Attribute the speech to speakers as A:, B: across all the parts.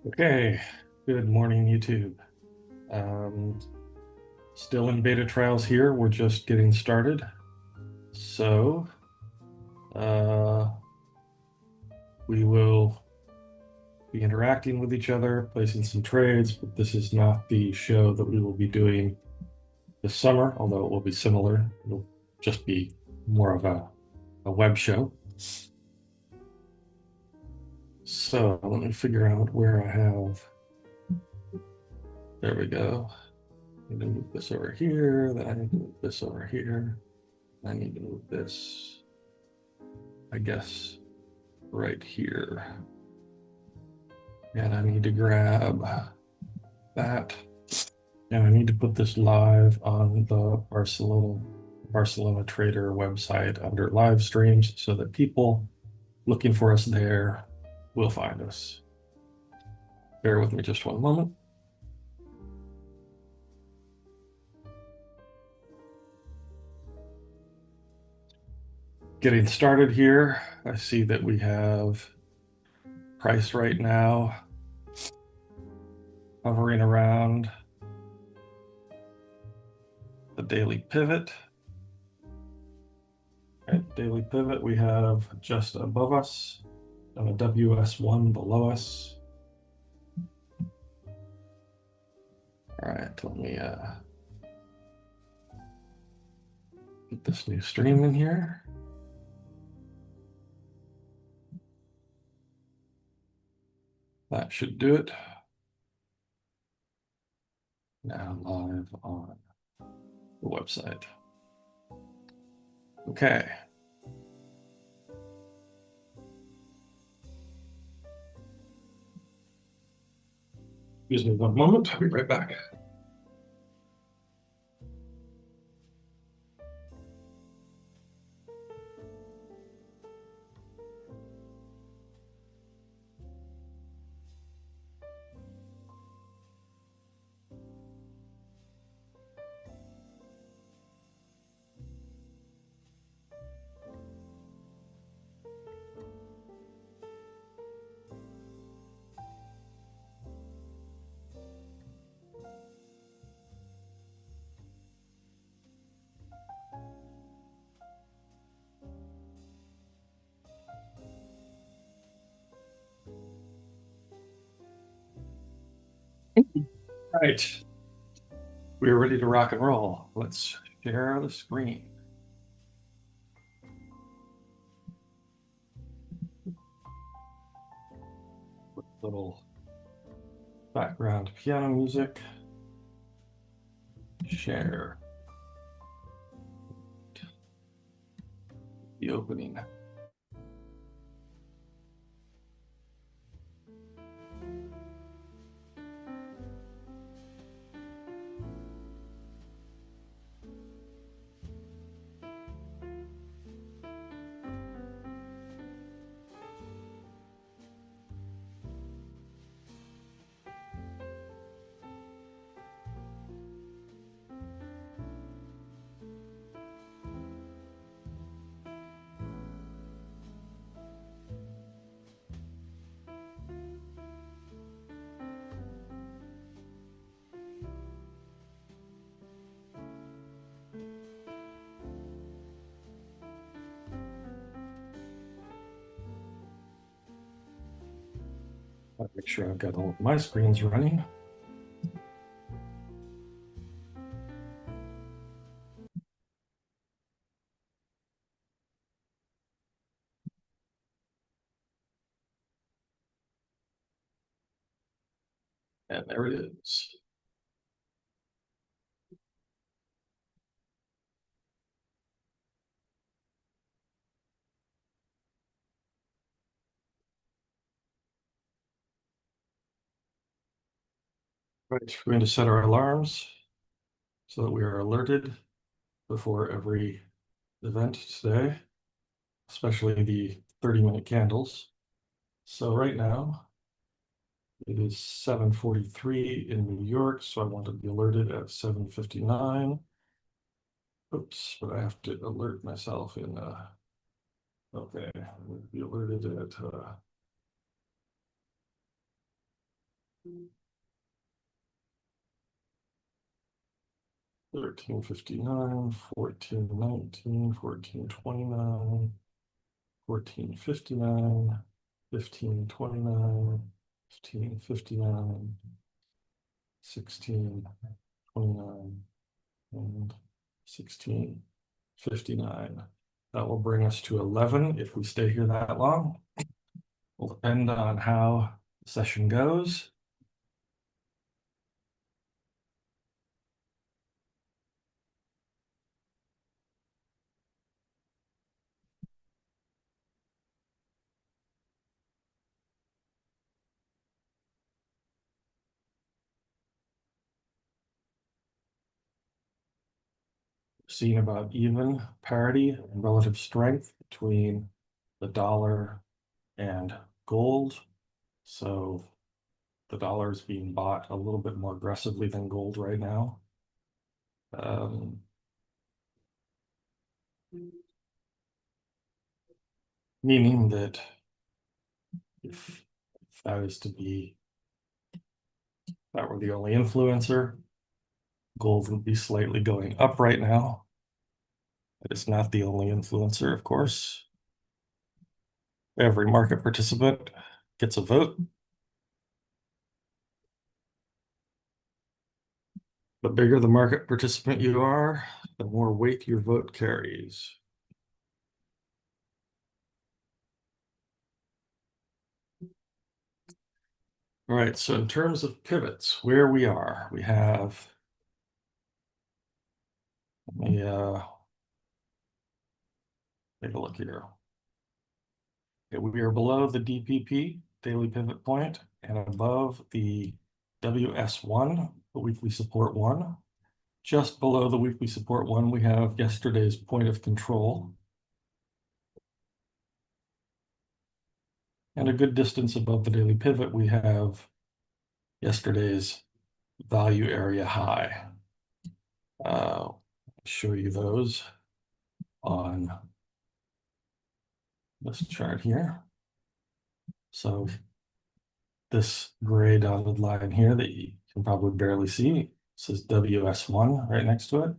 A: Okay, good morning, YouTube. Um, Still in beta trials here. We're just getting started. So, uh, we will be interacting with each other, placing some trades, but this is not the show that we will be doing this summer, although it will be similar. It'll just be more of a web show. So let me figure out where I have. There we go. I need to move this over here, then I need to move this over here. I need to move this, I guess, right here. And I need to grab that. And I need to put this live on the Barcelona Trader website under live streams so that people looking for us there will find us. Bear with me just one moment. Getting started here. I see that we have price right now hovering around the daily pivot. At daily pivot, we have just above us and a WS1 below us. All right, let me put this new stream in here. That should do it. Now live on the website. Okay. Excuse me one moment. I'll be right back. All right. We're ready to rock and roll. Let's share the screen. With little background piano music. Share the opening. I'll make sure I've got all of my screens running. And there it is. Right, we're going to set our alarms so that we are alerted before every event today, especially the 30-minute candles. So right now, it is 7:43 in New York, so I want to be alerted at 7:59. Oops, but I have to alert myself in, okay, I'm going to be alerted at 1359, 1419, 1429, 1459, 1529, 1559, 1629, and 1659. That will bring us to 11 if we stay here that long. Will depend on how the session goes. Seeing about even parity and relative strength between the dollar and gold. So the dollar is being bought a little bit more aggressively than gold right now. Meaning that if that is to be, that were the only influencer, gold would be slightly going up right now. It is not the only influencer, of course. Every market participant gets a vote. The bigger the market participant you are, the more weight your vote carries. All right, so in terms of pivots, where we are, we have, let me take a look here. Okay, we are below the DPP, daily pivot point, and above the WS1, the weekly support one. Just below the weekly support one, we have yesterday's point of control. And a good distance above the daily pivot, we have yesterday's value area high. Show you those on this chart here. So this gray dotted line here that you can probably barely see says WS1 right next to it.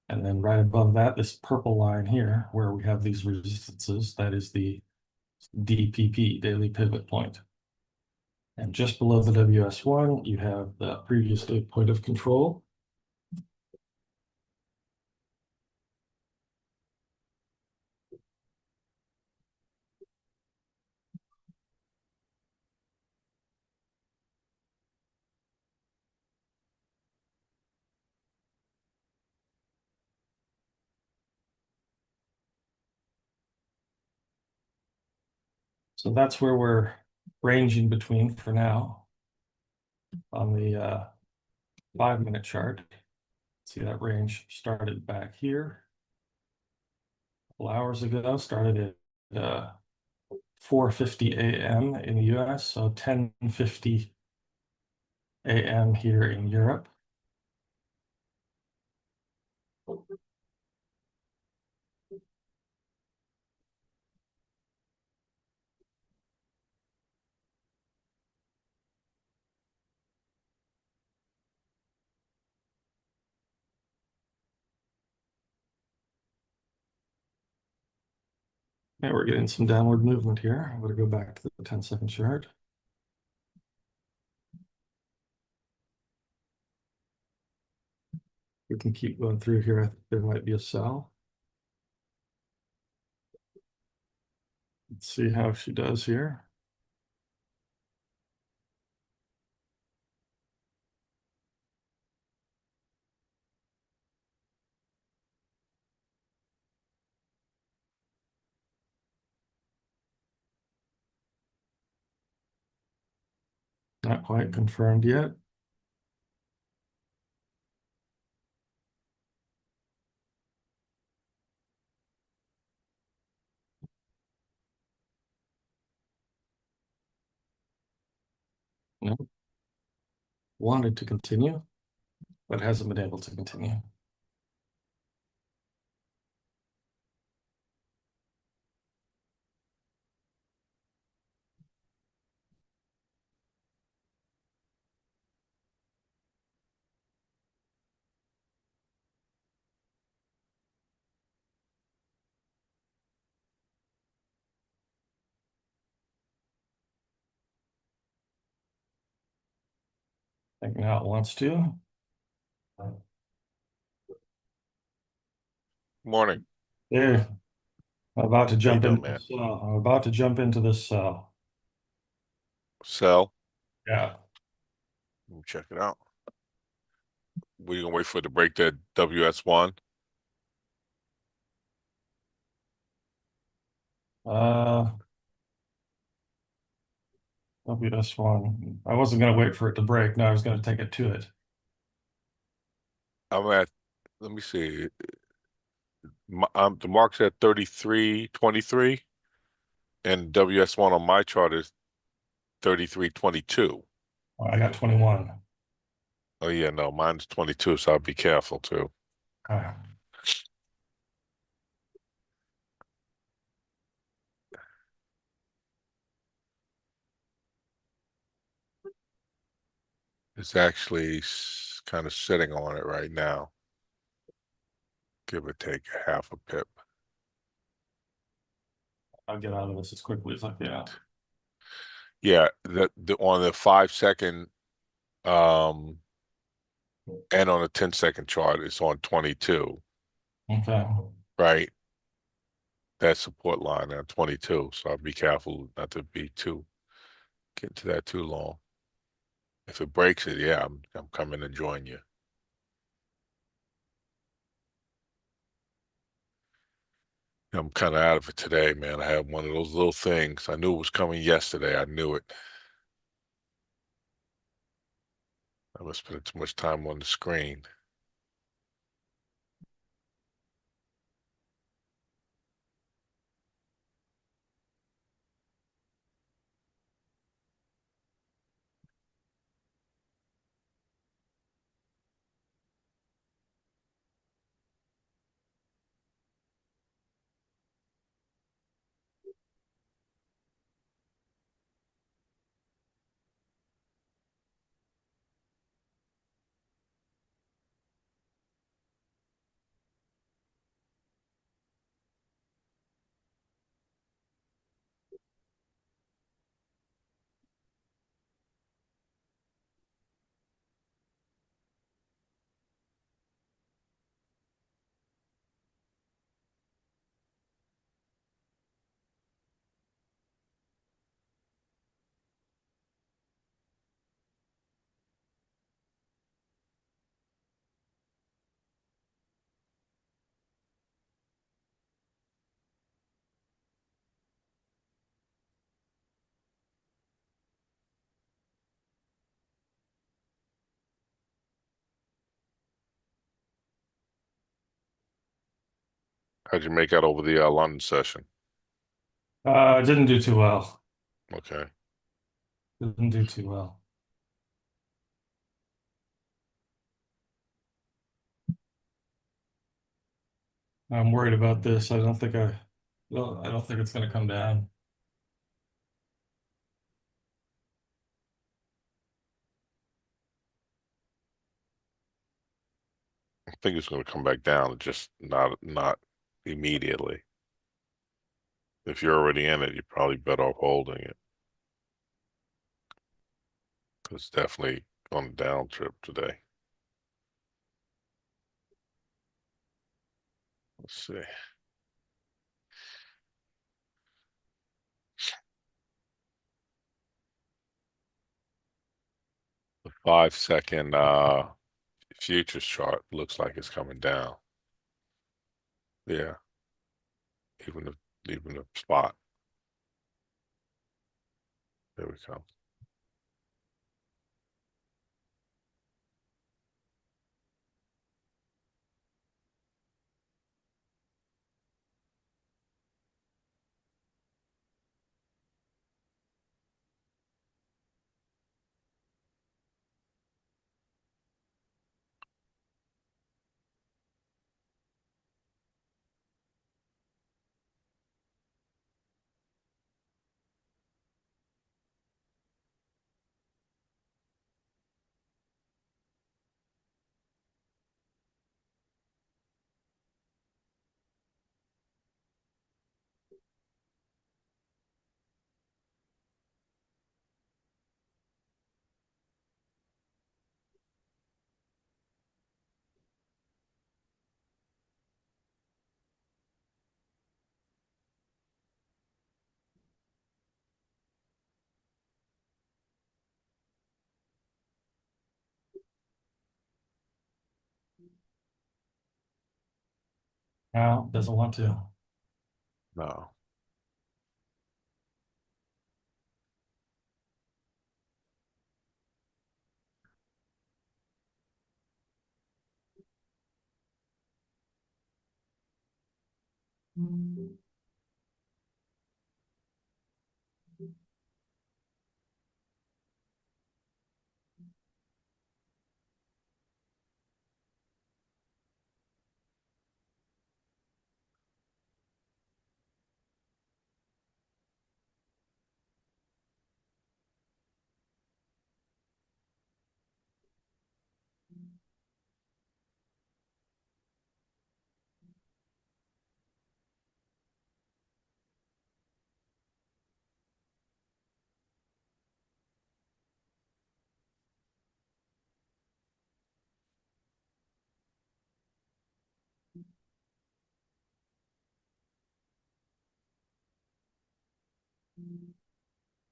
A: And then right above that, this purple line here, where we have these resistances, that is the DPP, daily pivot point. And just below the WS1, you have the previous day point of control. So that's where we're ranging between for now on the 5-minute chart. See, that range started back here a couple hours ago, started at 4:50 a.m. in the US, so 10:50 a.m. here in Europe. And we're getting some downward movement here. I'm going to go back to the 10-second chart. We can keep going through here. I think there might be a sell. Let's see how she does here. Not quite confirmed yet. No. Wanted to continue, but hasn't been able to continue. I think now it wants to.
B: Morning.
A: There, I'm about to
B: How you
A: jump
B: doing,
A: into
B: man?
A: this. I'm about to jump into this cell.
B: Sell.
A: Yeah.
B: Let me check it out. We gonna wait for it to break that WS1.
A: Uh, WS1. I wasn't going to wait for it to break. No, I was going to take it to it.
B: I'm at. Let me see. The mark's at 33.23, and WS1 on my chart is 33.22.
A: Oh, I got 21.
B: Oh yeah, no, mine's 22, so I'll be careful too.
A: Uh,
B: It's actually kind of sitting on it right now, give or take a half a pip.
A: I'll get out of this as quickly as I can.
B: Yeah, on the 5 second um and on the 10-second chart, it's on 22,
A: Okay.
B: right? That support line at 22. So I'll be careful not to be too get into that too long. If it breaks it, yeah, I'm coming to join you. I'm kind of out of it today, man. I had one of those little things. I knew it was coming yesterday. I knew it. I was spending too much time on the screen. How'd you make out over the London session?
A: I didn't do too well.
B: Okay.
A: Didn't do too well. I'm worried about this. Well, I don't think it's going to come down.
B: I think it's going to come back down, just not immediately. If you're already in it, you're probably better off holding it because it's definitely on a down trip today. Let's see. The 5 second futures chart looks like it's coming down. Yeah, even the spot. There we go.
A: No, doesn't want to.
B: No.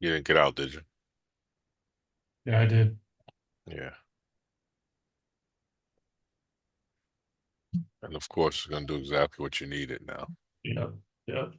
B: You didn't get out, did you?
A: Yeah, I did.
B: Yeah. And of course, it's going to do exactly what you needed now.
A: Yep. Yep.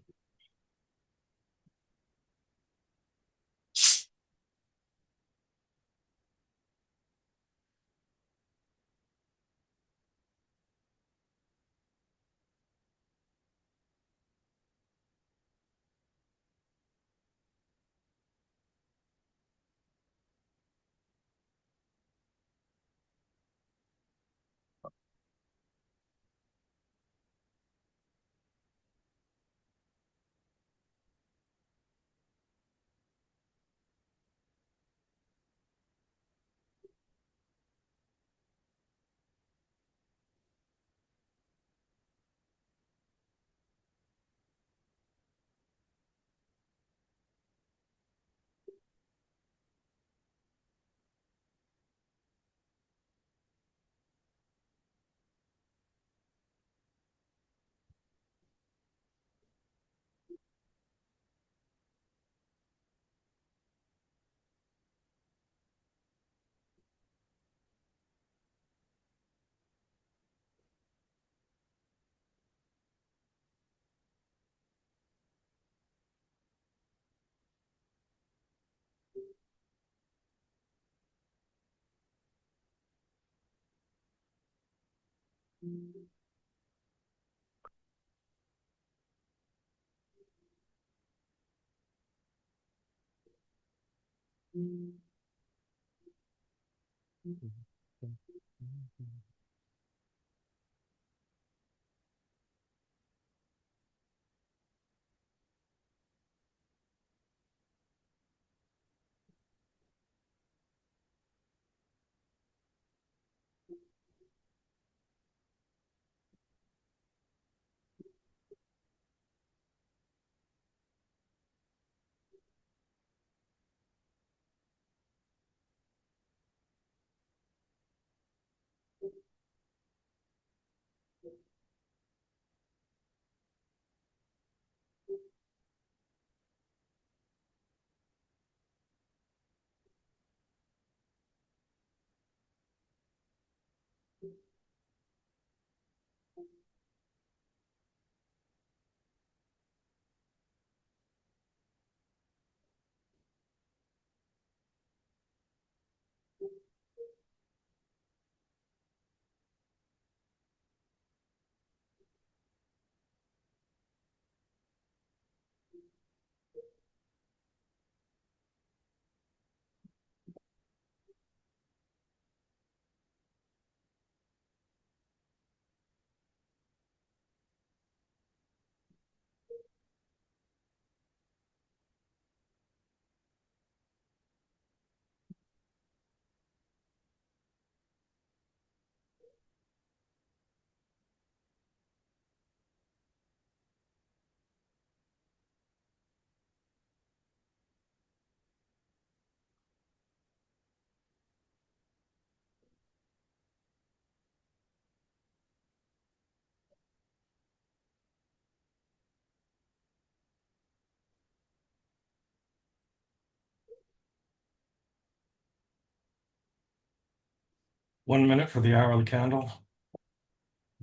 A: 1 minute for the hourly candle.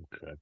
B: Okay.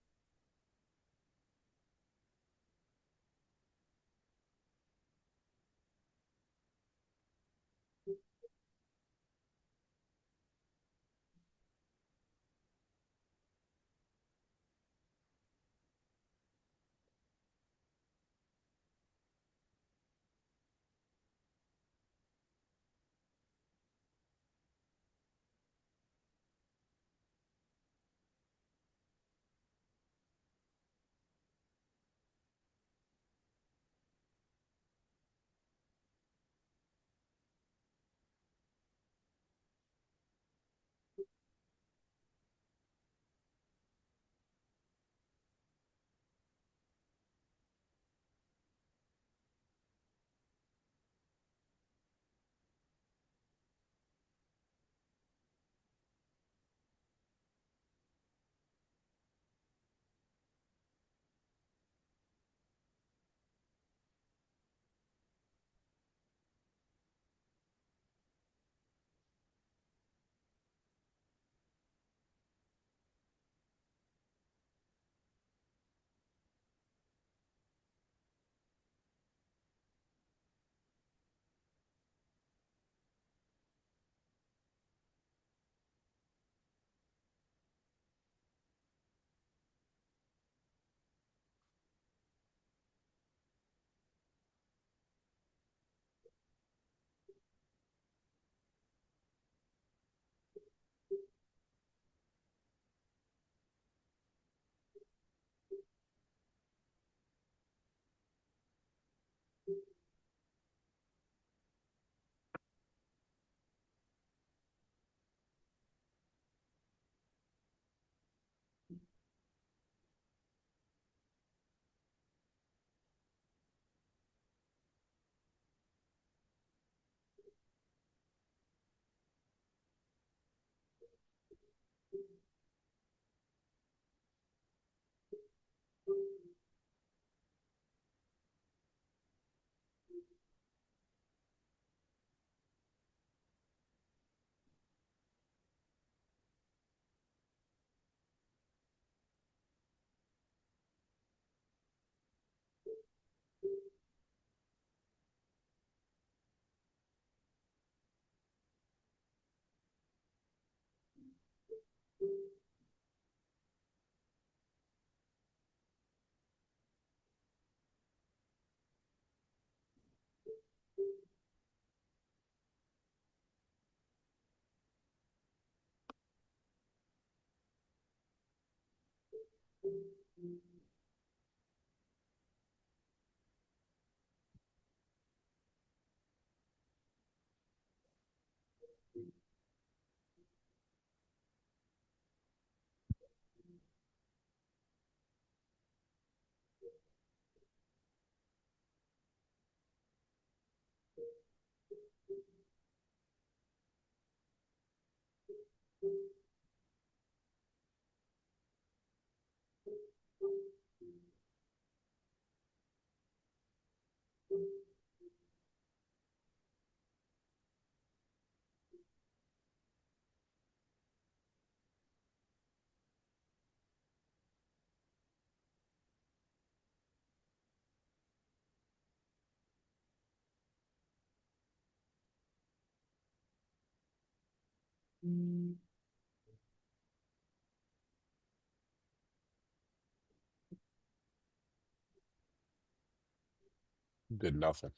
B: Did nothing.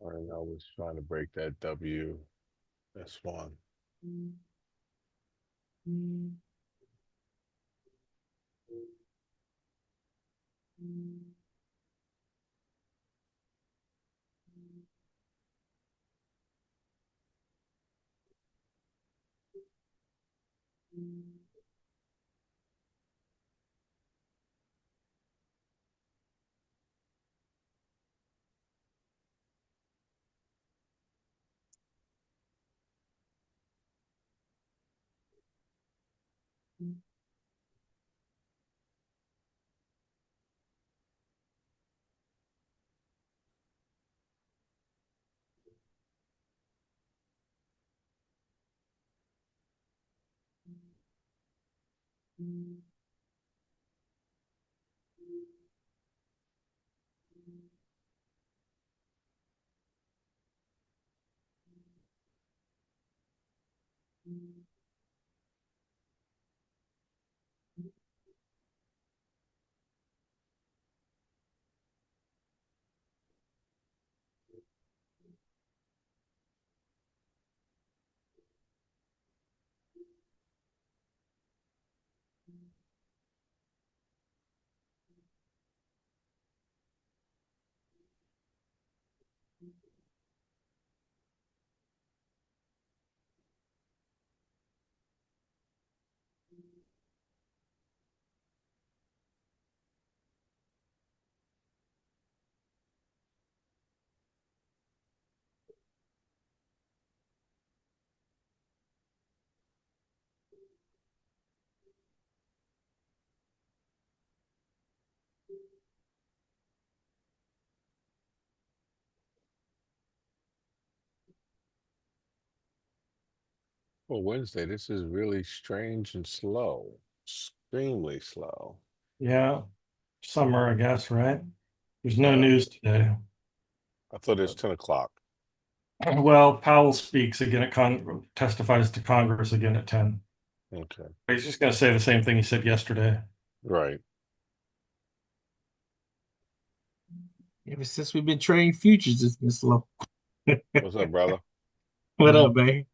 B: And I was trying to break that W. That's one. Well, Wednesday, this is really strange and slow. Extremely slow.
A: Yeah, summer, I guess, right? There's no
B: Yeah.
A: news today.
B: I thought it was 10 o'clock.
A: Well, Powell speaks again at testifies to Congress again at 10.
B: Okay.
A: He's just going to say the same thing he said yesterday.
B: Right.
C: Ever since we've been trading futures, it's been slow.
B: What's up, brother?
C: What up, man?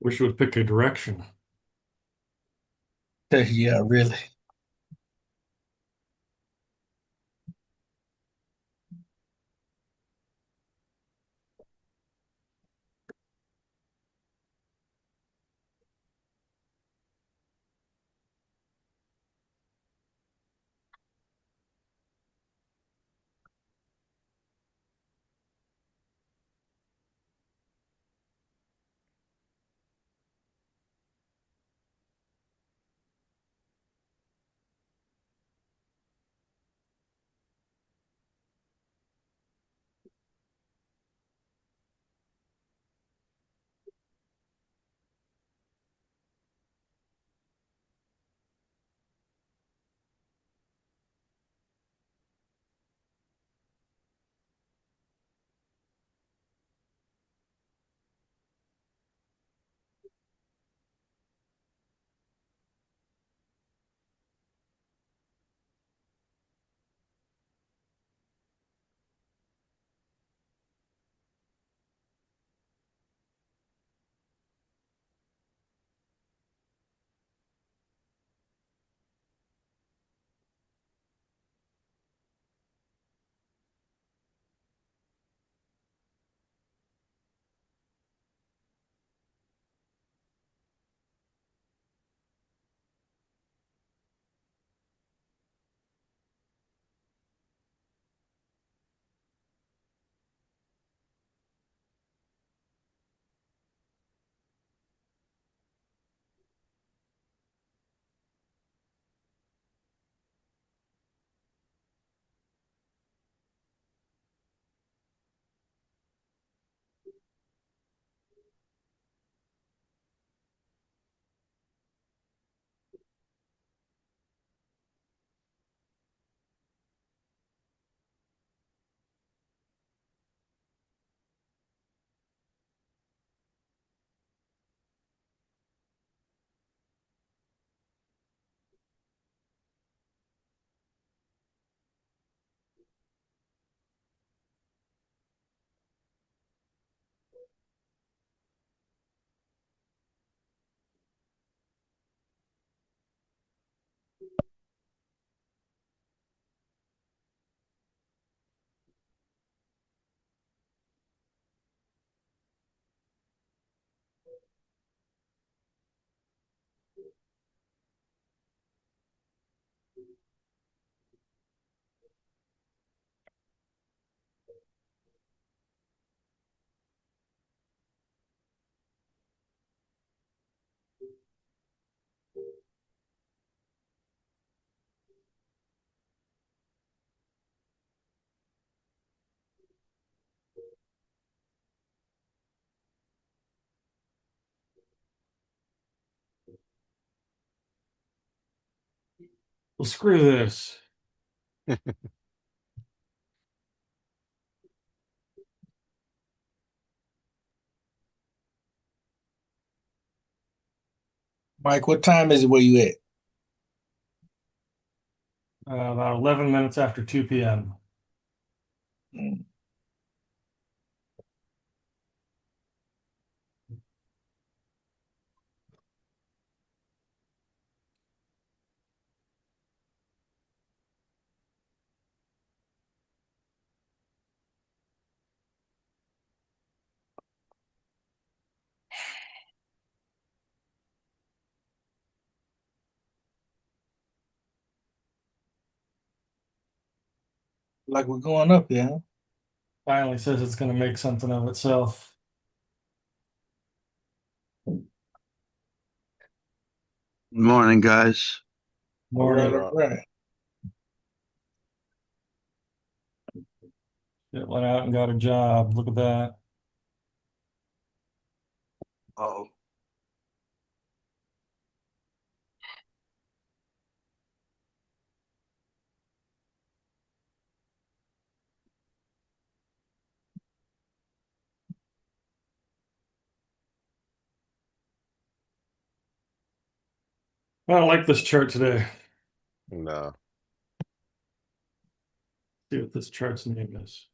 A: Wish it would pick a direction.
C: Yeah, really.
A: Well, screw this.
C: Mike, what time is it where you at?
A: About 11 minutes after 2 p.m.
C: Mm. Like we're going up, yeah.
A: Finally says it's going to make something of itself.
D: Morning, guys.
C: All right,
A: Morning.
C: all right.
A: It went out and got a job. Look at that.
D: Oh,
A: I don't like this chart today.
B: No.
A: See what this chart's name is.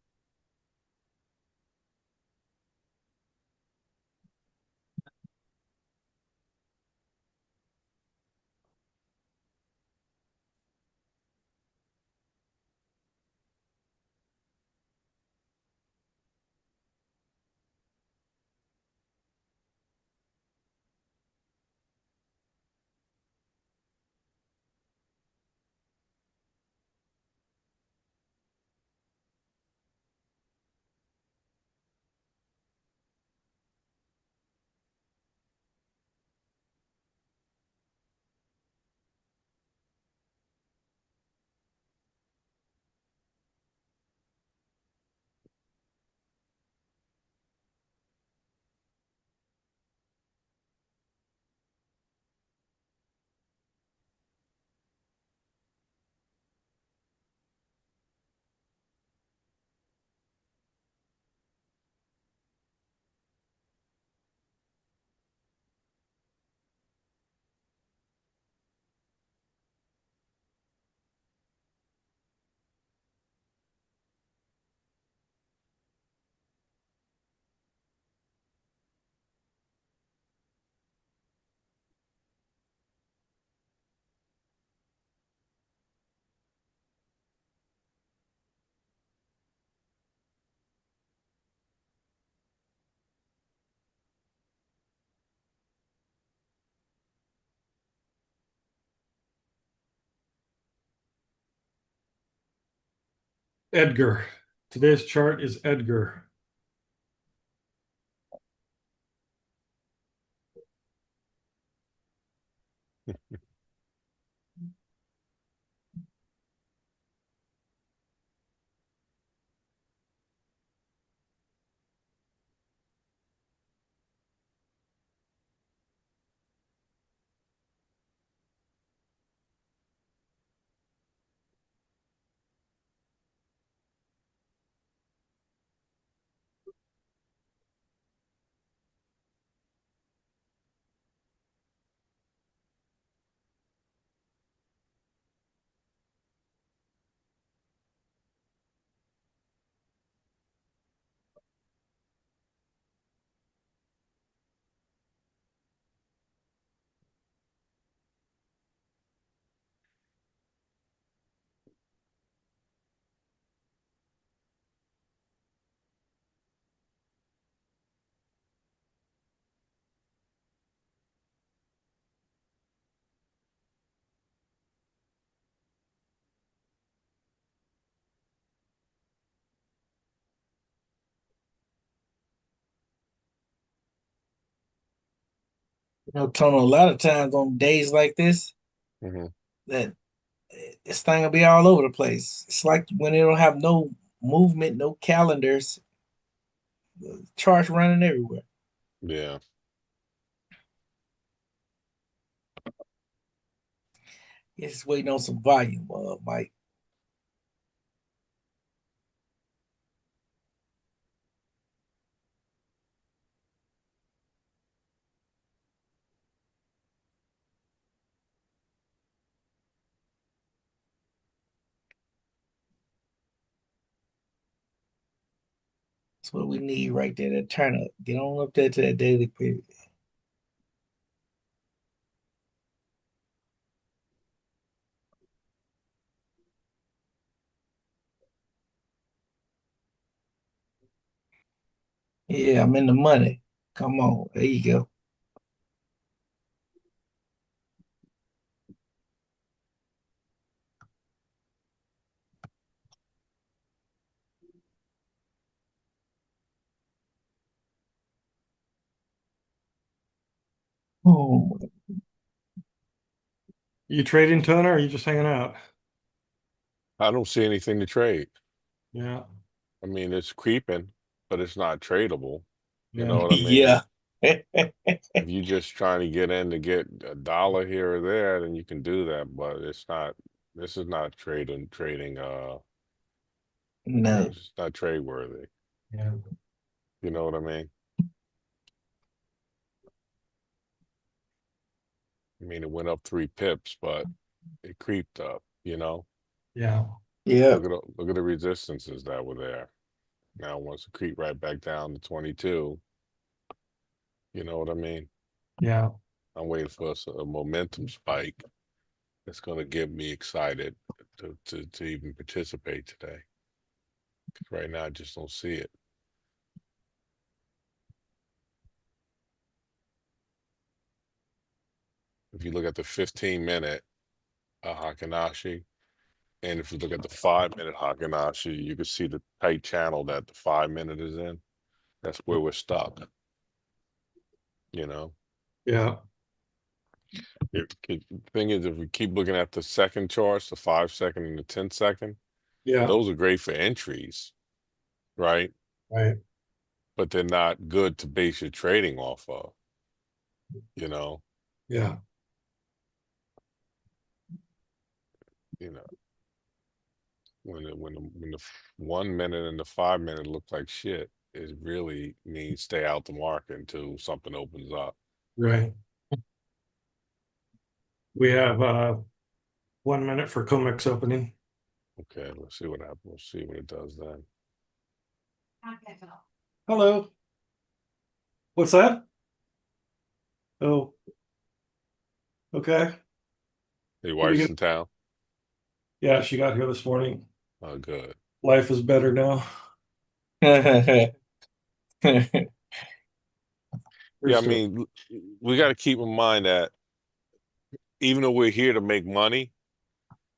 A: Edgar. Today's chart is Edgar.
C: Tono, a lot of times on days like this,
B: Mhm.
C: that this thing will be all over the place. It's like when it don't have no movement, no calendars, charts running everywhere.
B: Yeah.
C: It's waiting on some volume, Mike. That's what we need right there. That turn up. Get on up there to that daily period. Yeah, I'm in the money. Come on. There you go. Oh,
A: You trading, Toner, or are you just hanging out?
B: I don't see anything to trade.
A: Yeah,
B: I mean, it's creeping, but it's not tradable. You know
A: yeah,
B: what I mean?
C: yeah.
B: If you're just trying to get in to get a dollar here or there, then you can do that. But it's not. This is not trading.
C: No.
B: It's not trade worthy.
A: yeah,
B: You know what I mean? I mean, it went up 3 pips, but it creeped up. You know,
A: yeah,
C: Yeah.
B: look at the resistances that were there. Now it wants to creep right back down to 22. You know what I mean?
A: yeah,
B: I'm waiting for a momentum spike that's going to get me excited to even participate today. 'Cause right now, I just don't see it. If you look at the 15-minute Hakanashi, and if you look at the 5-minute Hakanashi, you can see the tight channel that the 5-minute is in. That's where we're stuck. You know,
A: yeah,
B: the thing is, if we keep looking at the second charts, the 5-second and the 10-second,
A: yeah,
B: those are great for entries, right?
A: right,
B: But they're not good to base your trading off of. You know,
A: yeah,
B: you know when the 1 minute and the 5-minute look like shit, it really means stay out the market until something opens up.
A: right. We have 1 minute for COMEX opening.
B: Okay, let's see what happens. We'll see what it does then.
A: Hello. What's that? Oh, okay.
B: Your
A: What are you
B: wife's
A: gonna?
B: in town?
A: Yeah, she got here this morning.
B: Oh, good.
A: Life is better now. We're
B: Yeah, I
A: still.
B: mean, we got to keep in mind that even though we're here to make money,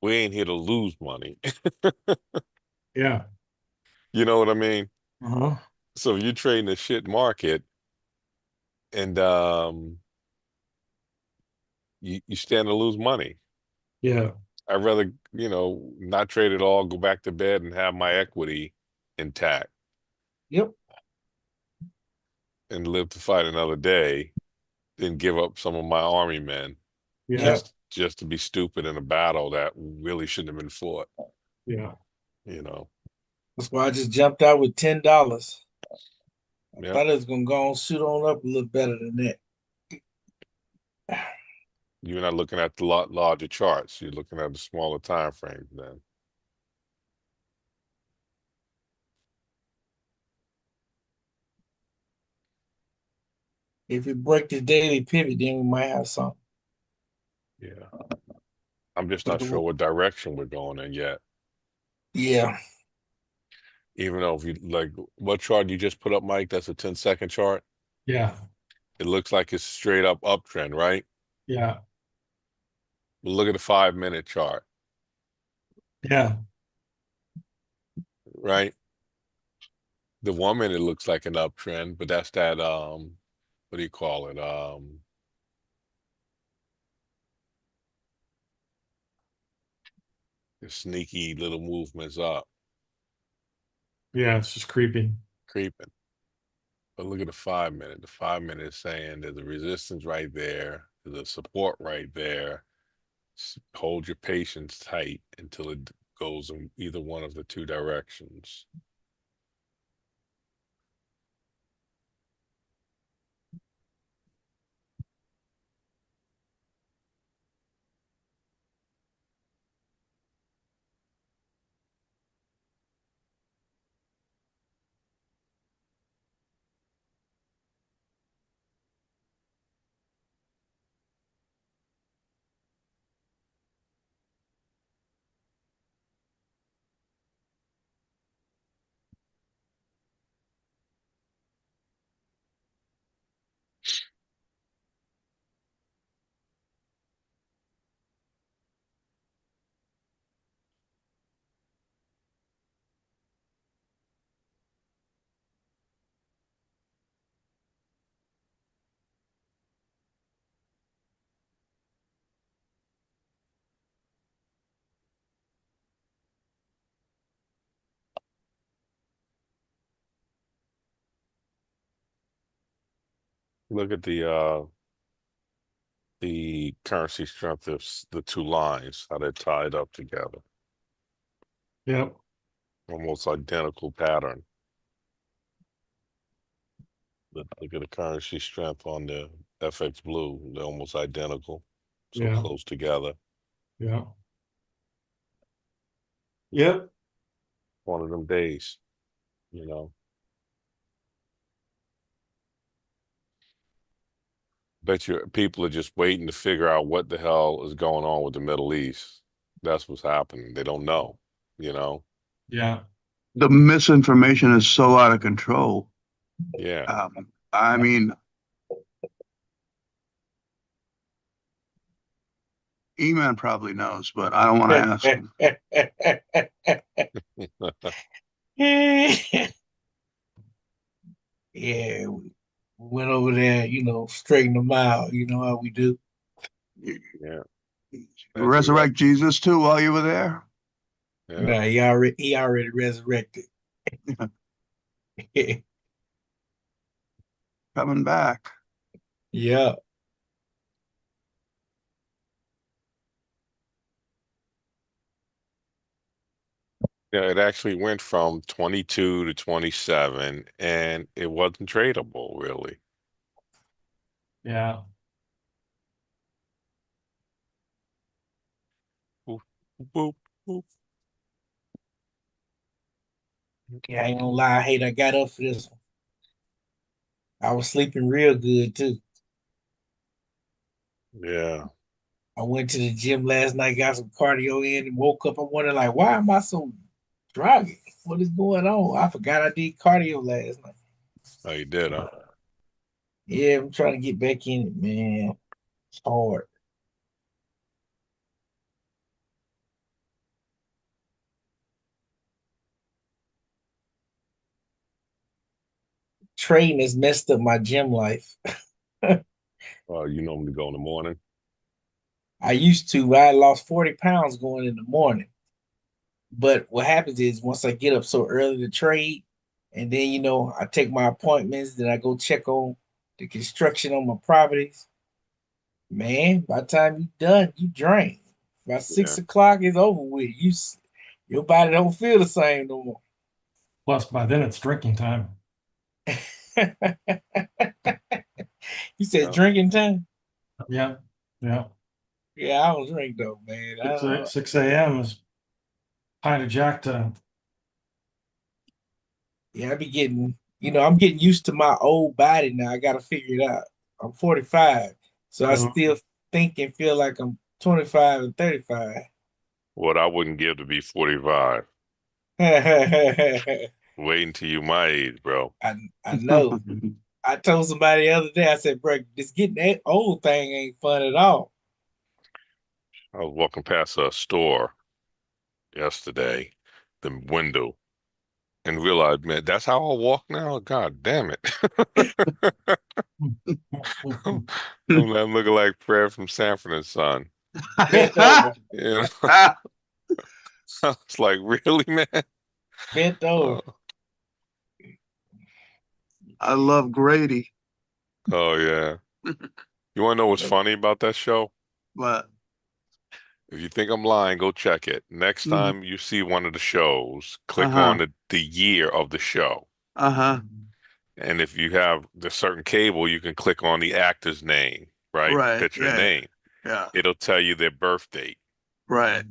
B: we ain't here to lose money.
A: Yeah.
B: You know what I mean?
A: Uh-huh.
B: So if you're trading the shit market and you stand to lose money.
A: Yeah.
B: I'd rather, not trade it all, go back to bed and have my equity intact
C: Yep.
B: and live to fight another day than give up some of my army men
A: Yeah.
C: Yep.
B: just to be stupid in a battle that really shouldn't have been fought,
A: Yeah.
B: you know.
C: That's why I just jumped out with $10. I
B: Yep.
C: thought it was gonna go on shoot on up a little better than that.
B: You're not looking at the lot larger charts. You're looking at the smaller time frames then.
C: If it break the daily pivot, then we might have something.
B: Yeah. I'm just
C: But
B: not
C: the,
B: sure what direction we're going in yet.
C: yeah,
B: Even though if you like what chart you just put up, Mike, that's a 10-second chart.
A: Yeah.
B: It looks like it's straight up uptrend, right?
A: Yeah.
B: But look at the 5-minute chart,
A: Yeah.
B: right? The 1 minute looks like an uptrend, but that's that what do you call it? The sneaky little movements up,
A: Yeah. It's just creepy.
B: creeping. But look at the 5 minute. The 5 minute is saying there's a resistance right there, there's a support right there. Hold your patience tight until it goes in either one of the two directions. Look at the currency strength of the two lines, how they're tied up together.
A: Yep.
B: Almost identical pattern. Look at the currency strength on the FX blue. They're almost identical, so
A: Yeah.
B: close together.
A: Yeah. Yep.
B: One of them days, you know. Bet you people are just waiting to figure out what the hell is going on with the Middle East. That's what's happening. They don't know, you know.
A: Yeah.
D: The misinformation is so out of control.
B: Yeah.
D: I mean, E-Man probably knows, but I don't want to ask him.
C: yeah, we went over there, straighten them out. You know how we do.
D: You
B: Yeah. Bet you right.
D: resurrect Jesus too while you were there?
B: Yeah.
C: Nah, he already resurrected.
D: Coming back.
C: Yeah.
B: Yeah, it actually went from 22 to 27 and it wasn't tradable really.
A: Yeah.
B: Boop, boop, boop.
C: Yeah, I ain't gonna lie, I hate I got up for this one. I was sleeping real good too.
B: Yeah.
C: I went to the gym last night, got some cardio in, and woke up. I'm wondering, like, why am I so drowsy? What is going on? I forgot I did cardio last night.
B: Oh, you did, huh?
C: Yeah, I'm trying to get back in it, man. It's hard. trading has messed up my gym life.
B: You normally go in the morning.
C: I used to. I lost 40 pounds going in the morning. But what happens is once I get up so early to trade, and then I take my appointments, then I go check on the construction on my properties. Man, by the time you done, you drain. By
B: Yeah.
C: 6 o'clock, it's over with. Your body don't feel the same no more.
A: Plus, by then it's drinking time.
C: You said
B: Yeah.
C: drinking time?
A: Yeah, yeah.
C: Yeah, I don't drink though, man.
A: 6 a.m. is pint of Jack time.
C: Yeah, I'm getting used to my old body now. I gotta figure it out. I'm 45, so I still think and feel like I'm 25 and 35.
B: What I wouldn't give to be 45.
C: I
B: Wait until you my age, bro.
C: I know. I told somebody the other day, I said, bro, this getting that old thing ain't fun at all.
B: I was walking past a store yesterday, the window, and realized, man, that's how I walk now? God damn it. I'm looking like Fred from Sanford and Son.
C: Bent over,
B: You know, I was like, really, man?
C: bent over.
B: Oh,
D: I love Grady,
B: oh yeah. You want to know what's funny about that show?
D: but
B: If you think I'm lying, go check it. Next
D: mhm,
B: time you see one of the shows, click on
D: uh-huh,
B: the year of the show.
D: uh-huh,
B: And if you have the certain cable, you can click on the actor's name, right?
D: right,
B: That's your
D: yeah,
B: name.
D: yeah,
B: It'll tell you their birth date.
D: right,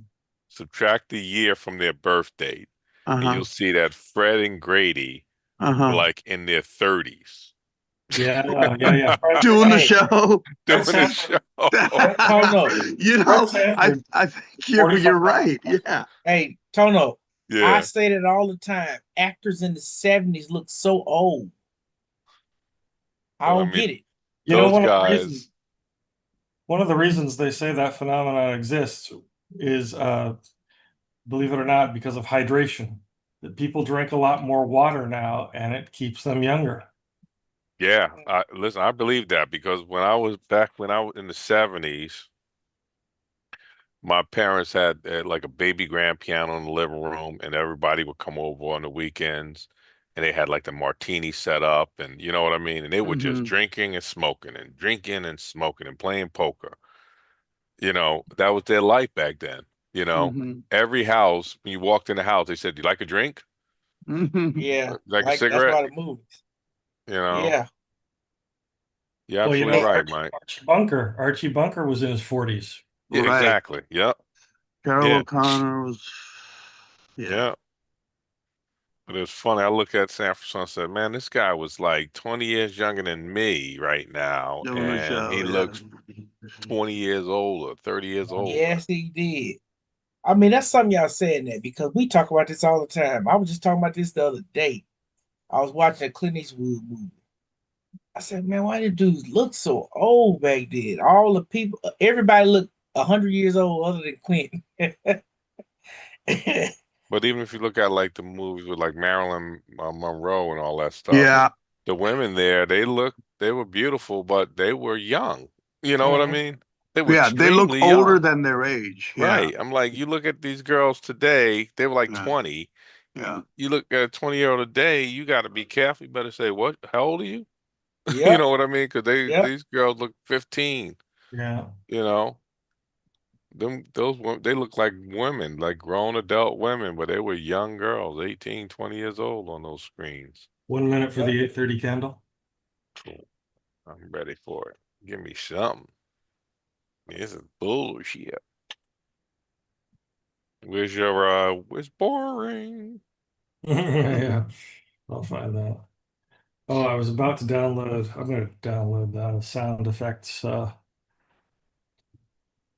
B: Subtract the year from their birth date, and
D: uh-huh,
B: you'll see that Fred and Grady were
D: uh-huh.
B: like in their 30s
A: Yeah, yeah, yeah.
D: Doing the
C: Hey,
D: show.
A: Fred
B: doing the
A: Sanford,
B: show.
C: Tono.
D: You
A: Fred
D: know, I
A: Sanford,
D: I think you're
A: 45.
D: right. Yeah.
C: Hey, Tono. I
B: Yeah.
C: say that all the time. Actors in the 70s look so old. I
B: But I
C: don't
B: mean,
C: get it.
A: You know,
B: those guys,
A: one of the reasons they say that phenomenon exists is, believe it or not, because of hydration. That people drink a lot more water now, and it keeps them younger.
B: yeah, listen, I believe that because when I was in the 70s, my parents had like a baby grand piano in the living room, and everybody would come over on the weekends, and they had like the martini set up, and you know what I mean? And they were just
D: Mm-hmm.
B: drinking and smoking and playing poker. That was their life back then. You know,
D: Mm-hmm.
B: every house, when you walked in the house, they said, "Do you like a drink?
D: Mm-hmm.
C: Yeah,
B: Like a
C: like that's
B: cigarette?"
C: why the movies.
B: You know,
C: Yeah,
B: you're
A: Well,
B: absolutely right,
A: Archie,
B: Mike.
A: Archie Bunker was in his 40s.
B: Yeah,
D: Right.
B: exactly. Yep.
D: Carol
B: Yeah.
D: O'Connor was, yeah.
B: Yeah. But it's funny. I look at San Francisco and said, man, this guy was like 20 years younger than me right now,
D: Doing the
B: and
D: show,
B: he
D: yeah.
B: looks 20 years older, 30 years older.
C: yes, he did. I mean, that's something y'all saying that because we talk about this all the time. I was just talking about this the other day. I was watching a Clint Eastwood movie. I said, man, why did dudes look so old back then? All the people, everybody looked 100 years old other than Clint.
B: But even if you look at like the movies with like Marilyn Monroe and all that stuff,
D: Yeah.
B: the women there, they were beautiful, but they were young. You know what I
C: Mhm.
B: mean? They were
D: Yeah. They look
B: extremely
D: older
B: young.
D: than their age. Yeah.
B: Right. I'm like, you look at these girls today, they were like
D: Yeah.
B: 20.
D: Yeah.
B: You look at a 20-year-old today, you got to be careful. You better say, what? How old are you? You
C: Yep,
B: know what I mean? Because
C: yep,
B: these girls look 15,
A: Yeah.
B: you know. They look like women, like grown adult women, but they were young girls, 18, 20 years old on those screens.
A: 1 minute for
C: yep.
A: the 8:30 candle.
B: Cool. I'm ready for it. Give me something. This is bullshit. It's boring.
A: Yeah, I'll find that. Oh, I was about to download. I'm going to download the sound effects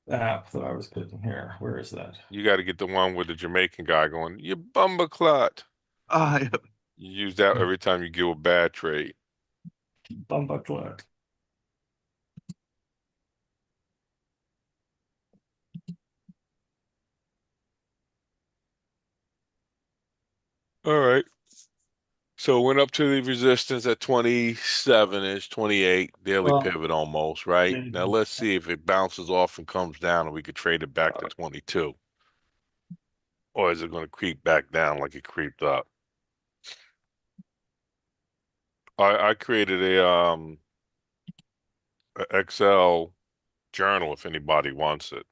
A: app that I was getting here. Where is that?
B: You got to get the one with the Jamaican guy going, you bumberclut.
D: Yeah.
B: You use that every time you give a bad trade.
A: Bumbucklet.
B: All right. So it went up to the resistance at 27-ish, 28, daily
A: Well,
B: pivot almost, right? Now
A: maybe.
B: let's see if it bounces off and comes down and we could trade it back to 22. Or is it going to creep back down like it creeped up? I created a Excel journal if anybody wants it.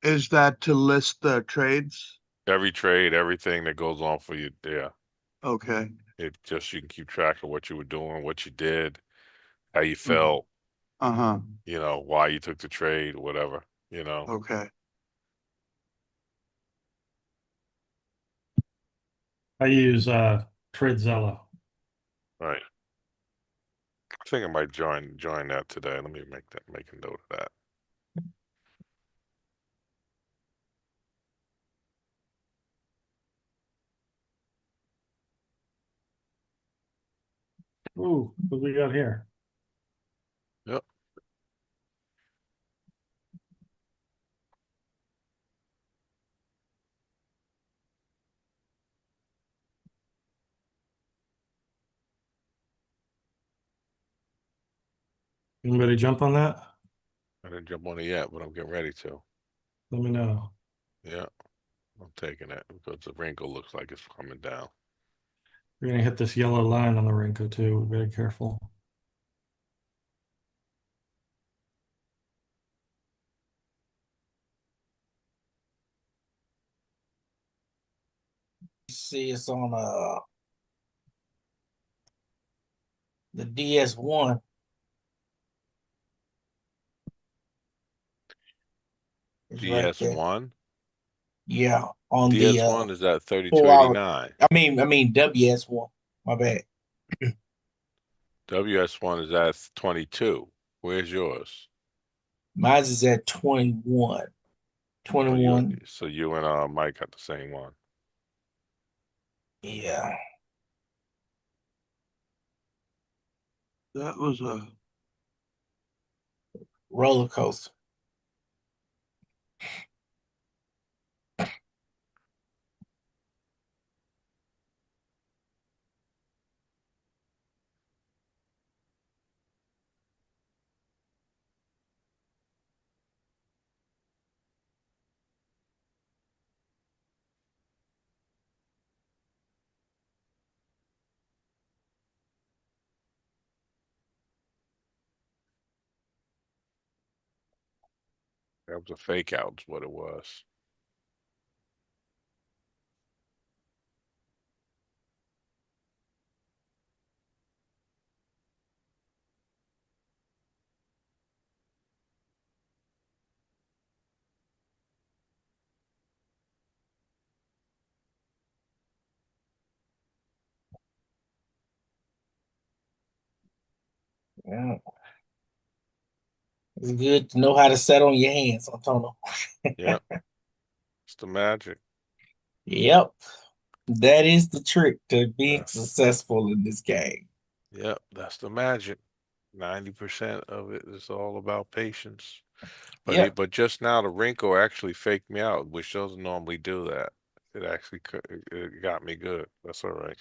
D: Is that to list the trades?
B: Every trade, everything that goes on for you, yeah.
D: Okay.
B: It just you can keep track of what you were doing, what you did, how you
D: Mhm.
B: felt,
D: Uh-huh.
B: why you took the trade, whatever.
D: Okay.
A: I use Tradzella.
B: Right. I think I might join that today. Let me make a note of that.
A: Ooh, what we got here?
B: Yep.
A: Anybody jump on that?
B: I didn't jump on it yet, but I'm getting ready to.
A: Let me know.
B: Yeah, I'm taking it because the wrinkle looks like it's coming down.
A: We're gonna hit this yellow line on the Renko too. Very careful.
C: See, it's on the DS1. It's right there.
B: DS1?
C: Yeah, on the
B: DS1 is at
C: 4 hour.
B: 32.89.
C: I mean WS1. My bad.
B: WS1 is at 22. Where's yours?
C: Mine's is at 21.
B: Oh, you
C: 21.
B: so you and Mike got the same one.
C: Yeah.
D: That was a
C: Roller coaster.
B: That was a fake out, is what it was.
C: Yeah. It's good to know how to set on your hands, Antonio.
B: Yep, it's the magic.
C: Yep. That is the trick to being
B: That's
C: successful in this game.
B: Yep, that's the magic. 90% of it is all about patience.
C: Yep.
B: But just now the wrinkle actually faked me out, which doesn't normally do that. It actually it got me good. That's all right.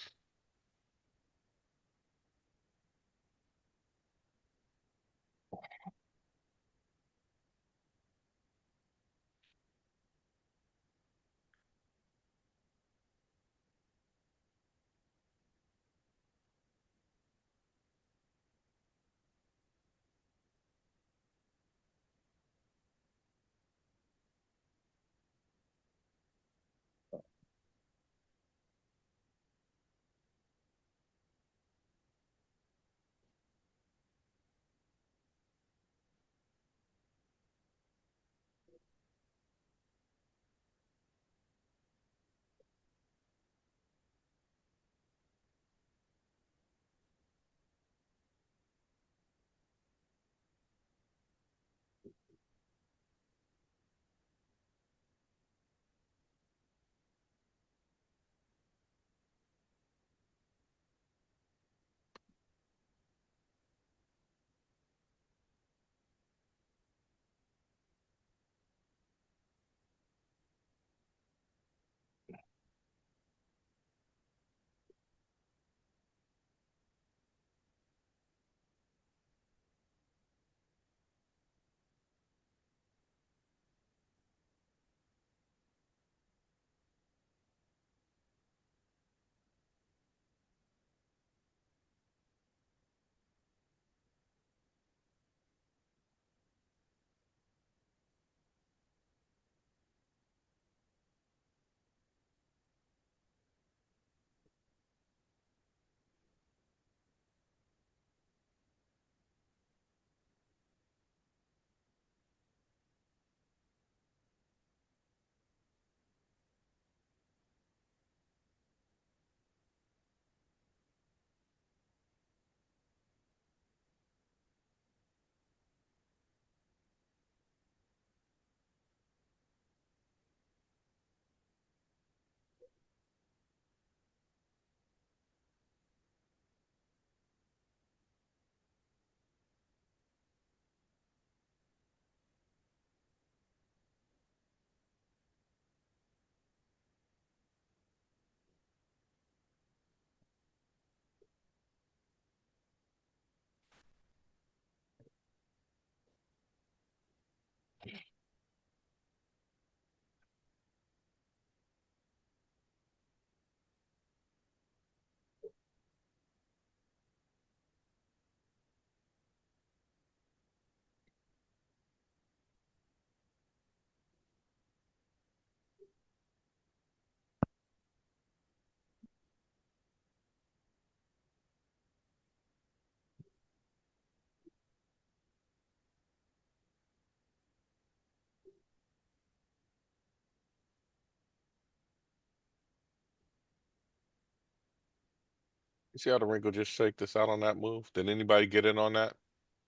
B: You see how the wrinkle just shake this out on that move? Did anybody get in on that?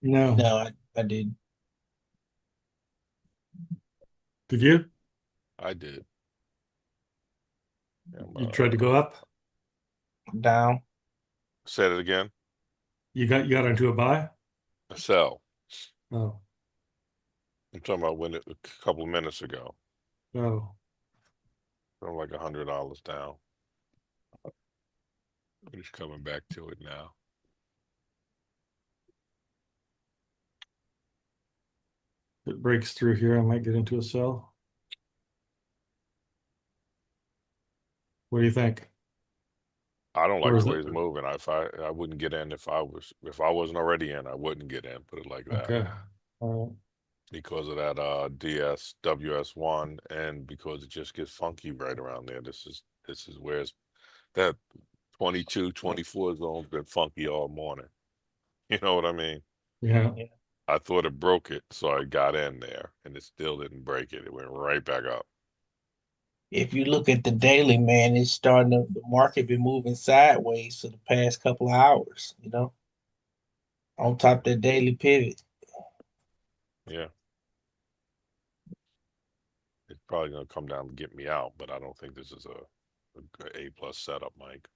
A: No.
C: No, I didn't.
A: Did you?
B: I did.
A: You tried to go up?
C: Down.
B: Said it again.
A: You got into a buy?
B: A sell.
A: Oh.
B: I'm talking about when a couple of minutes ago.
A: Oh.
B: I'm like $100 down. I'm just coming back to it now.
A: If it breaks through here, I might get into a sell. What do you think?
B: I don't
A: Or
B: like
A: is
B: the way
A: it
B: it's moving. I wouldn't get in if I wasn't already in. I wouldn't get in. Put it like that.
A: okay? All right.
B: Because of that WS1 and because it just gets funky right around there. This is where it's that 22, 24 zone's been funky all morning. You know what I mean?
A: Yeah.
C: Yeah.
B: I thought it broke it, so I got in there, and it still didn't break it. It went right back up.
C: If you look at the daily, man, it's starting to, the market been moving sideways for the past couple of hours, on top of that daily pivot.
B: Yeah, it's probably gonna come down to get me out, but I don't think this is a plus setup, Mike.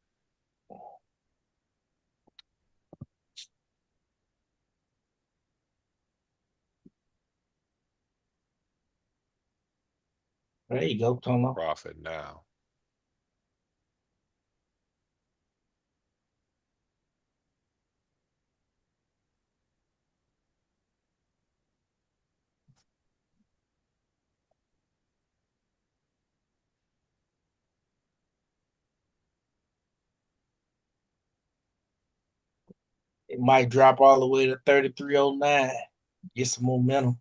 C: There you go, Tono.
B: Profit now.
C: It might drop all the way to 3309. Get some momentum.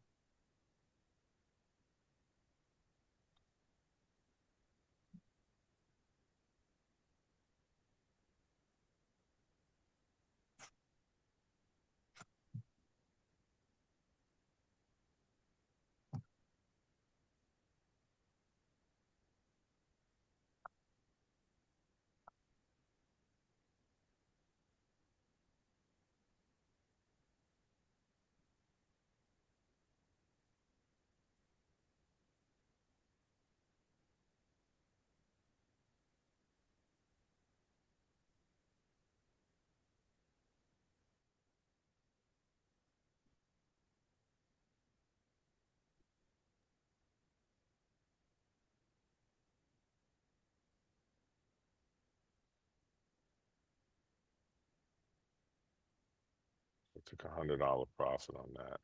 B: I took $100 profit on that.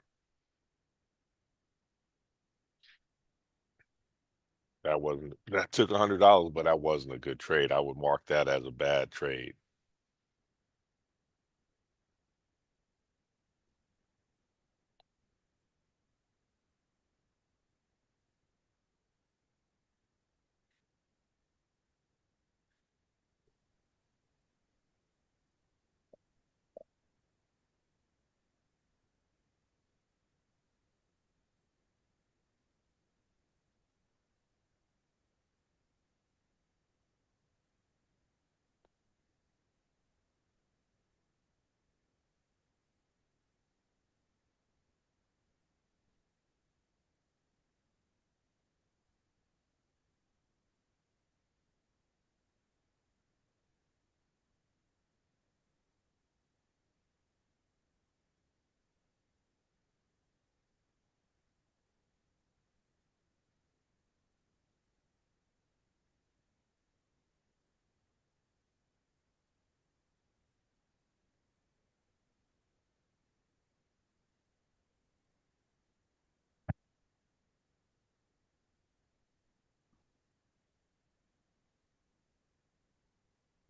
B: That took $100, but that wasn't a good trade. I would mark that as a bad trade.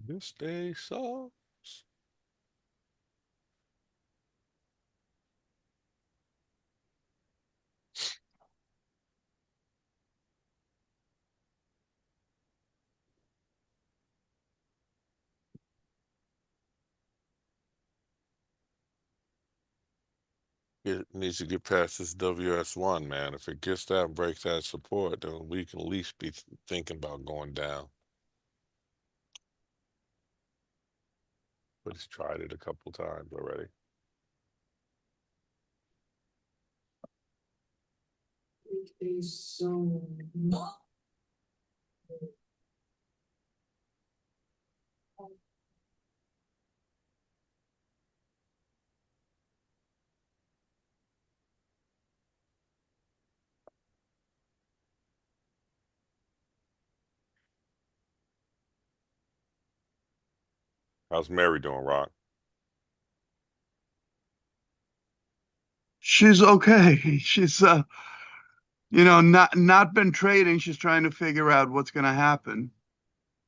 B: This day sucks. It needs to get past this WS1, man. If it gets that and breaks that support, then we can at least be thinking about going down. but he's tried it a couple times already. How's Mary doing, Rock?
D: She's okay. She's not been trading. She's trying to figure out what's going to happen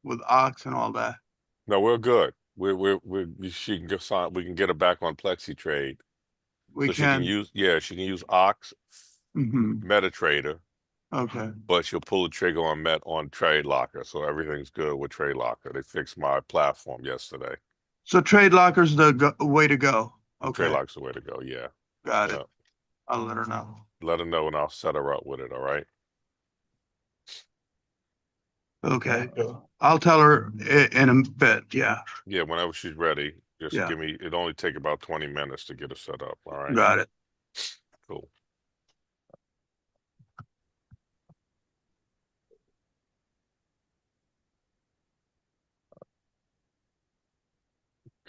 D: with Ox and all that.
B: No, we're good. She can get sign. We can get her back on Plexi trade,
D: We
B: so she can
D: can.
B: use. Yeah, she can use Ox, MetaTrader,
D: Okay.
B: but she'll pull the trigger on Trade Locker. So everything's good with Trade Locker. They fixed my platform yesterday.
D: So trade locker's the way to go.
B: Trade
D: Okay.
B: Locker's the way to go. Yeah.
D: Got
B: Yeah.
D: it. I'll let her know.
B: Let her know and I'll set her up with it. All right.
D: Okay. I'll tell her in a bit. Yeah.
B: Yeah. Whenever she's ready, just
D: Yeah.
B: give me. It only take about 20 minutes to get her set up. All right.
D: Got it.
B: Cool.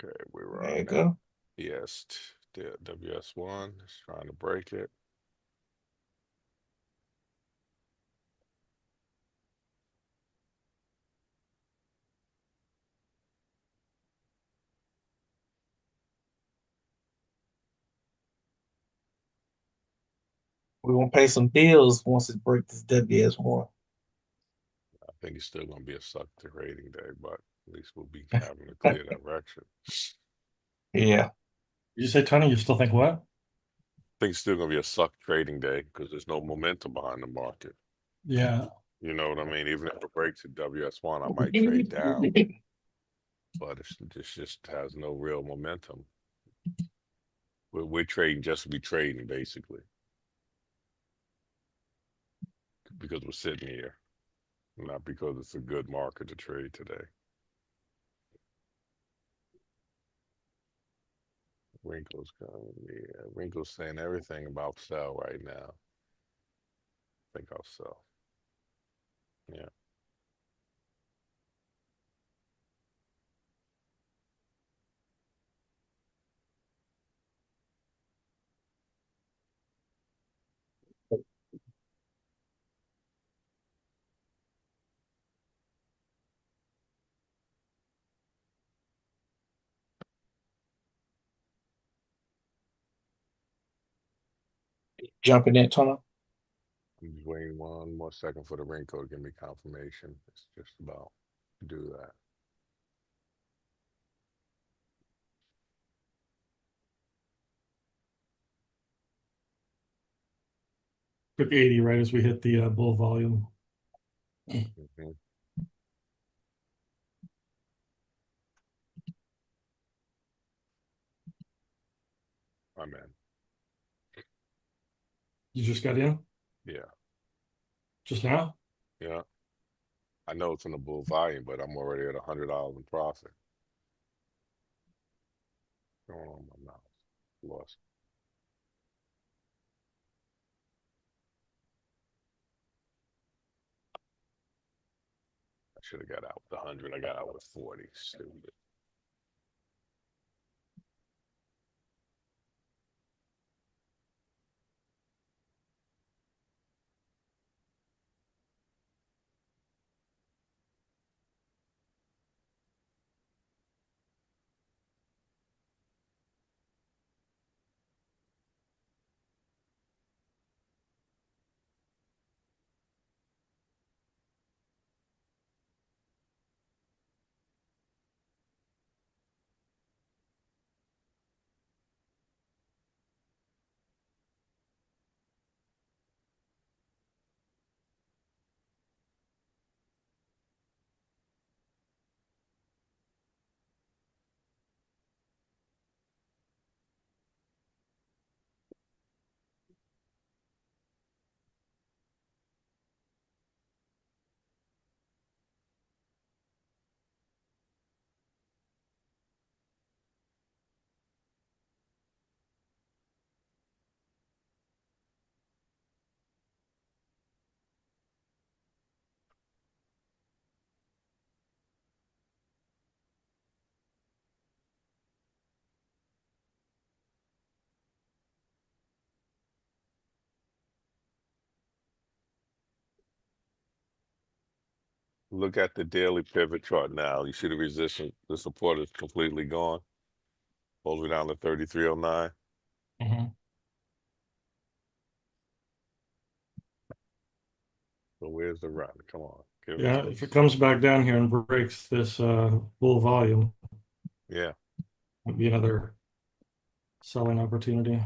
B: Okay, we're
C: There you
B: on
C: go.
B: yes, the WS1 is trying to break it.
C: We're gonna pay some bills once it breaks this WS1.
B: I think it's still going to be a suck to rating day, but at least we'll be having a clear direction.
C: Yeah.
A: Did you say, Tony, you still think what?
B: I think it's still going to be a suck trading day because there's no momentum behind the market.
A: Yeah.
B: You know what I mean? Even if it breaks at WS1, I might trade down, but it just has no real momentum. We're trading just to be trading, basically, because we're sitting here, not because it's a good market to trade today. Wrinkles coming. Yeah, Wrinkles saying everything about sell right now. I think I'll sell. Yeah.
C: Jumping in, Tono.
B: I'm just waiting one more second for the wrinkle to give me confirmation. It's just about to do that.
A: Took 80 right as we hit the bull volume.
B: Mm-hmm. I'm in.
A: You just got in
B: Yeah.
A: just now?
B: Yeah. I know it's in the bull volume, but I'm already at $100 in profit. Going on my mouse. Lost. I should have got out with 100. I got out with 40. Stupid. Look at the daily pivot chart now. You see the resistance, the support is completely gone. All the way down to 3309.
A: Mhm.
B: So where's the run? Come on. Give it
A: Yeah,
B: to
A: if it
B: us.
A: comes back down here and breaks this bull volume,
B: Yeah.
A: it'd be another selling opportunity.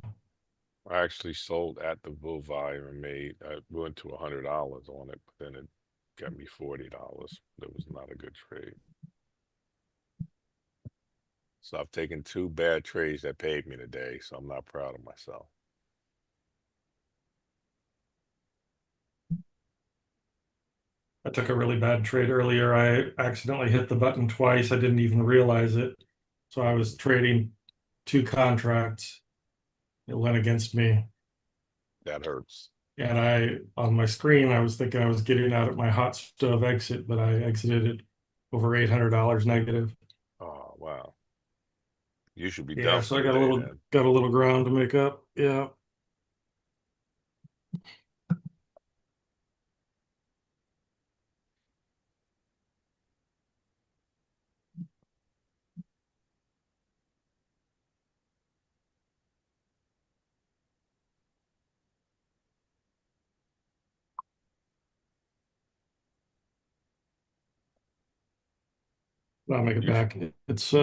B: I actually sold at the bull volume and I went to $100 on it, but then it got me $40. That was not a good trade. So I've taken two bad trades that paid me today, so I'm not proud of myself.
A: I took a really bad trade earlier. I accidentally hit the button twice. I didn't even realize it. So I was trading two contracts. It went against me.
B: That hurts.
A: And on my screen, I was thinking I was getting out at my hot stove exit, but I exited it over $800 negative.
B: Oh, wow. You should be
A: Yeah,
B: done
A: so
B: for
A: I
B: the day then.
A: got a little ground to make up. Yeah. I'll make it
B: You sh
A: back. It's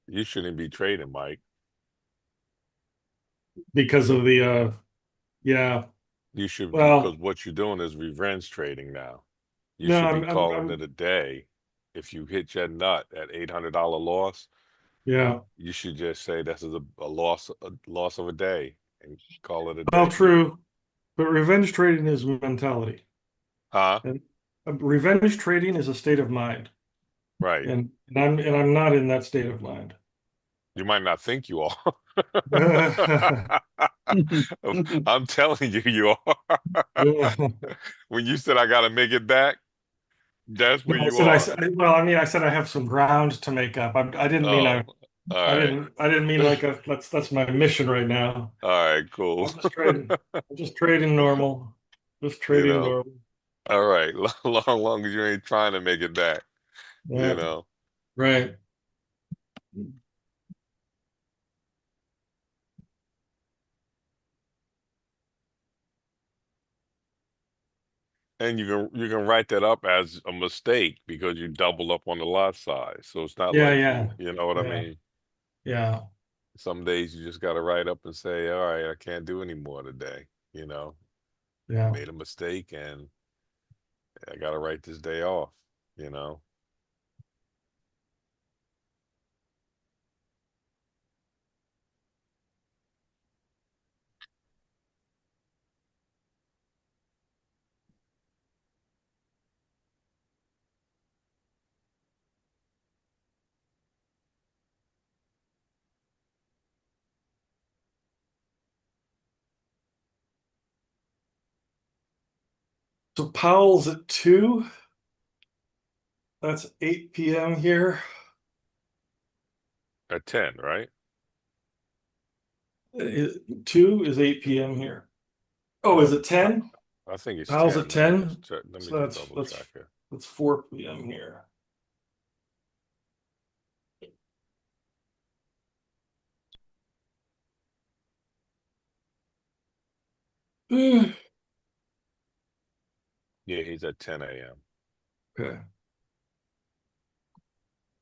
B: you shouldn't be trading, Mike.
A: because of the yeah.
B: You should, because
A: Well,
B: what you're doing is revenge trading now. You
A: no,
B: should be calling
A: I'm
B: it a day. If you hit your nut at $800 loss,
A: yeah.
B: you should just say this is a loss of a day and call it a
A: Well,
B: day.
A: true, but revenge trading is mentality.
B: Huh?
A: And revenge trading is a state of mind.
B: Right.
A: And I'm not in that state of mind.
B: You might not think you are.
A: Yeah.
B: I'm telling you, you are. When you said I gotta make it back, that's where
A: No,
B: you are.
A: well, I mean, I said I have some ground to make up. I didn't mean
B: Oh, all right.
A: I didn't mean like that's my mission right now.
B: All right, cool.
A: I'm just trading. I'm just trading normal. Just
B: You
A: trading
B: know,
A: normal.
B: all right. Long as you ain't trying to make it back, you
A: Yeah,
B: know.
A: right.
B: And you can write that up as a mistake because you double up on the lot size. So it's not
A: Yeah,
B: like
A: yeah,
B: you know what I
A: yeah,
B: mean?
A: yeah,
B: Some days you just got to write up and say, all right, I can't do any more today. I
A: yeah.
B: made a mistake and I got to write this day off, you know.
A: So Powell's at 2. That's 8 p.m. here.
B: At 10, right?
A: 2 is 8 p.m. here. Oh, is
B: Uh,
A: it
B: I,
A: 10?
B: I think it's
A: Powell's at
B: 10. Let me
A: 10.
B: just check. Let me
A: So
B: just double check it.
A: that's 4 p.m. here.
B: Yeah, he's at 10 a.m.
A: Okay.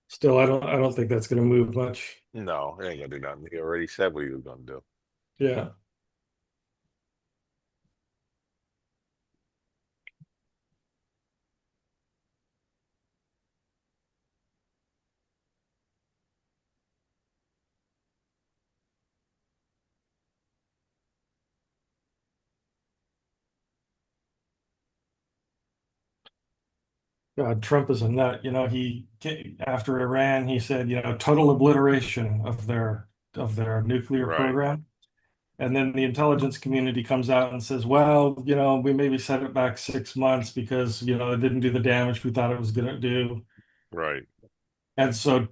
A: Still, I don't think that's going to move much.
B: No, he ain't gonna do nothing. He already said what he was gonna do.
A: Yeah. God, Trump is a nut. After Iran, he said, total obliteration of their nuclear
B: Right,
A: program. And then the intelligence community comes out and says, well, we maybe set it back 6 months because, it didn't do the damage we thought it was going to do.
B: right.
A: And so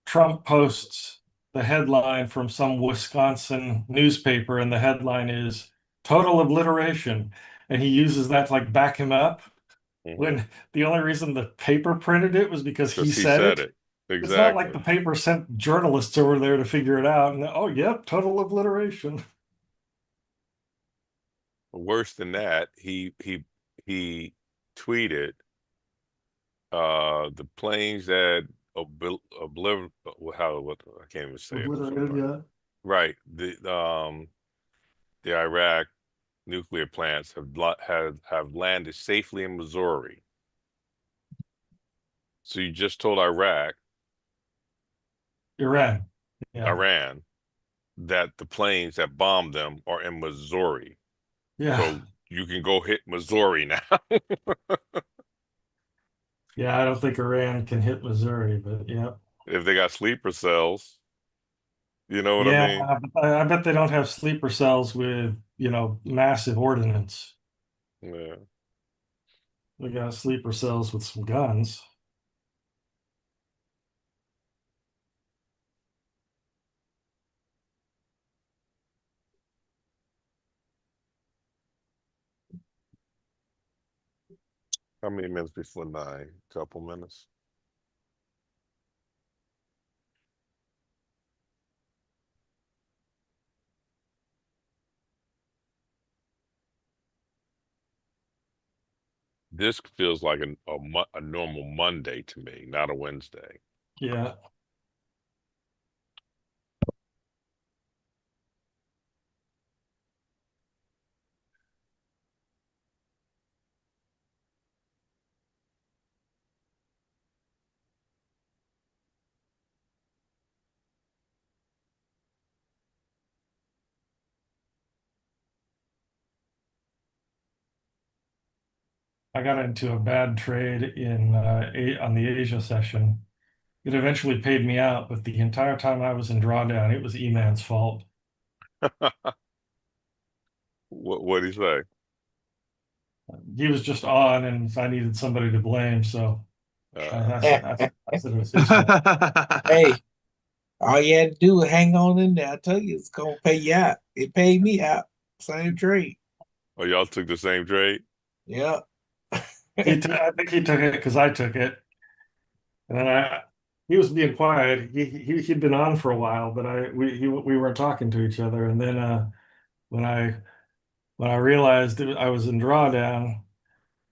A: Trump posts the headline from some Wisconsin newspaper, and the headline is total obliteration. And he uses that to like back him up. when the only reason the paper printed it was because he
B: Because he
A: said
B: said
A: it.
B: it.
A: It's not like
B: Exactly.
A: the paper sent journalists over there to figure it out. And oh, yep, total obliteration.
B: Worse than that, he tweeted the planes that what I can't even say it
A: Obliterated,
B: sometimes.
A: yeah.
B: Right. The Iraq nuclear plants have landed safely in Missouri. So you just told
A: Iran. Yeah.
B: Iran, that the planes that bombed them are in Missouri.
A: Yeah.
B: So you can go hit Missouri now.
A: Yeah, I don't think Iran can hit Missouri, but yeah.
B: If they got sleeper cells, you know what I
A: Yeah,
B: mean?
A: but I bet they don't have sleeper cells with, massive ordnance.
B: Yeah.
A: They got sleeper cells with some guns.
B: How many minutes before 9? Couple minutes. This feels like a normal Monday to me, not a Wednesday.
A: Yeah. I got into a bad trade on the Asia session. It eventually paid me out, but the entire time I was in drawdown, it was E-Man's fault.
B: What'd he say?
A: He was just on, and I needed somebody to blame, so I
B: Uh,
A: said, I said it was his fault.
C: Hey, all you had to do was hang on in there. I tell you, it's gonna pay you out. It paid me out. Same trade.
B: oh, y'all took the same trade?
C: Yeah.
A: I think he took it because I took it, and then he was being quiet. He'd been on for a while, but we weren't talking to each other. And then when I when I realized that I was in drawdown,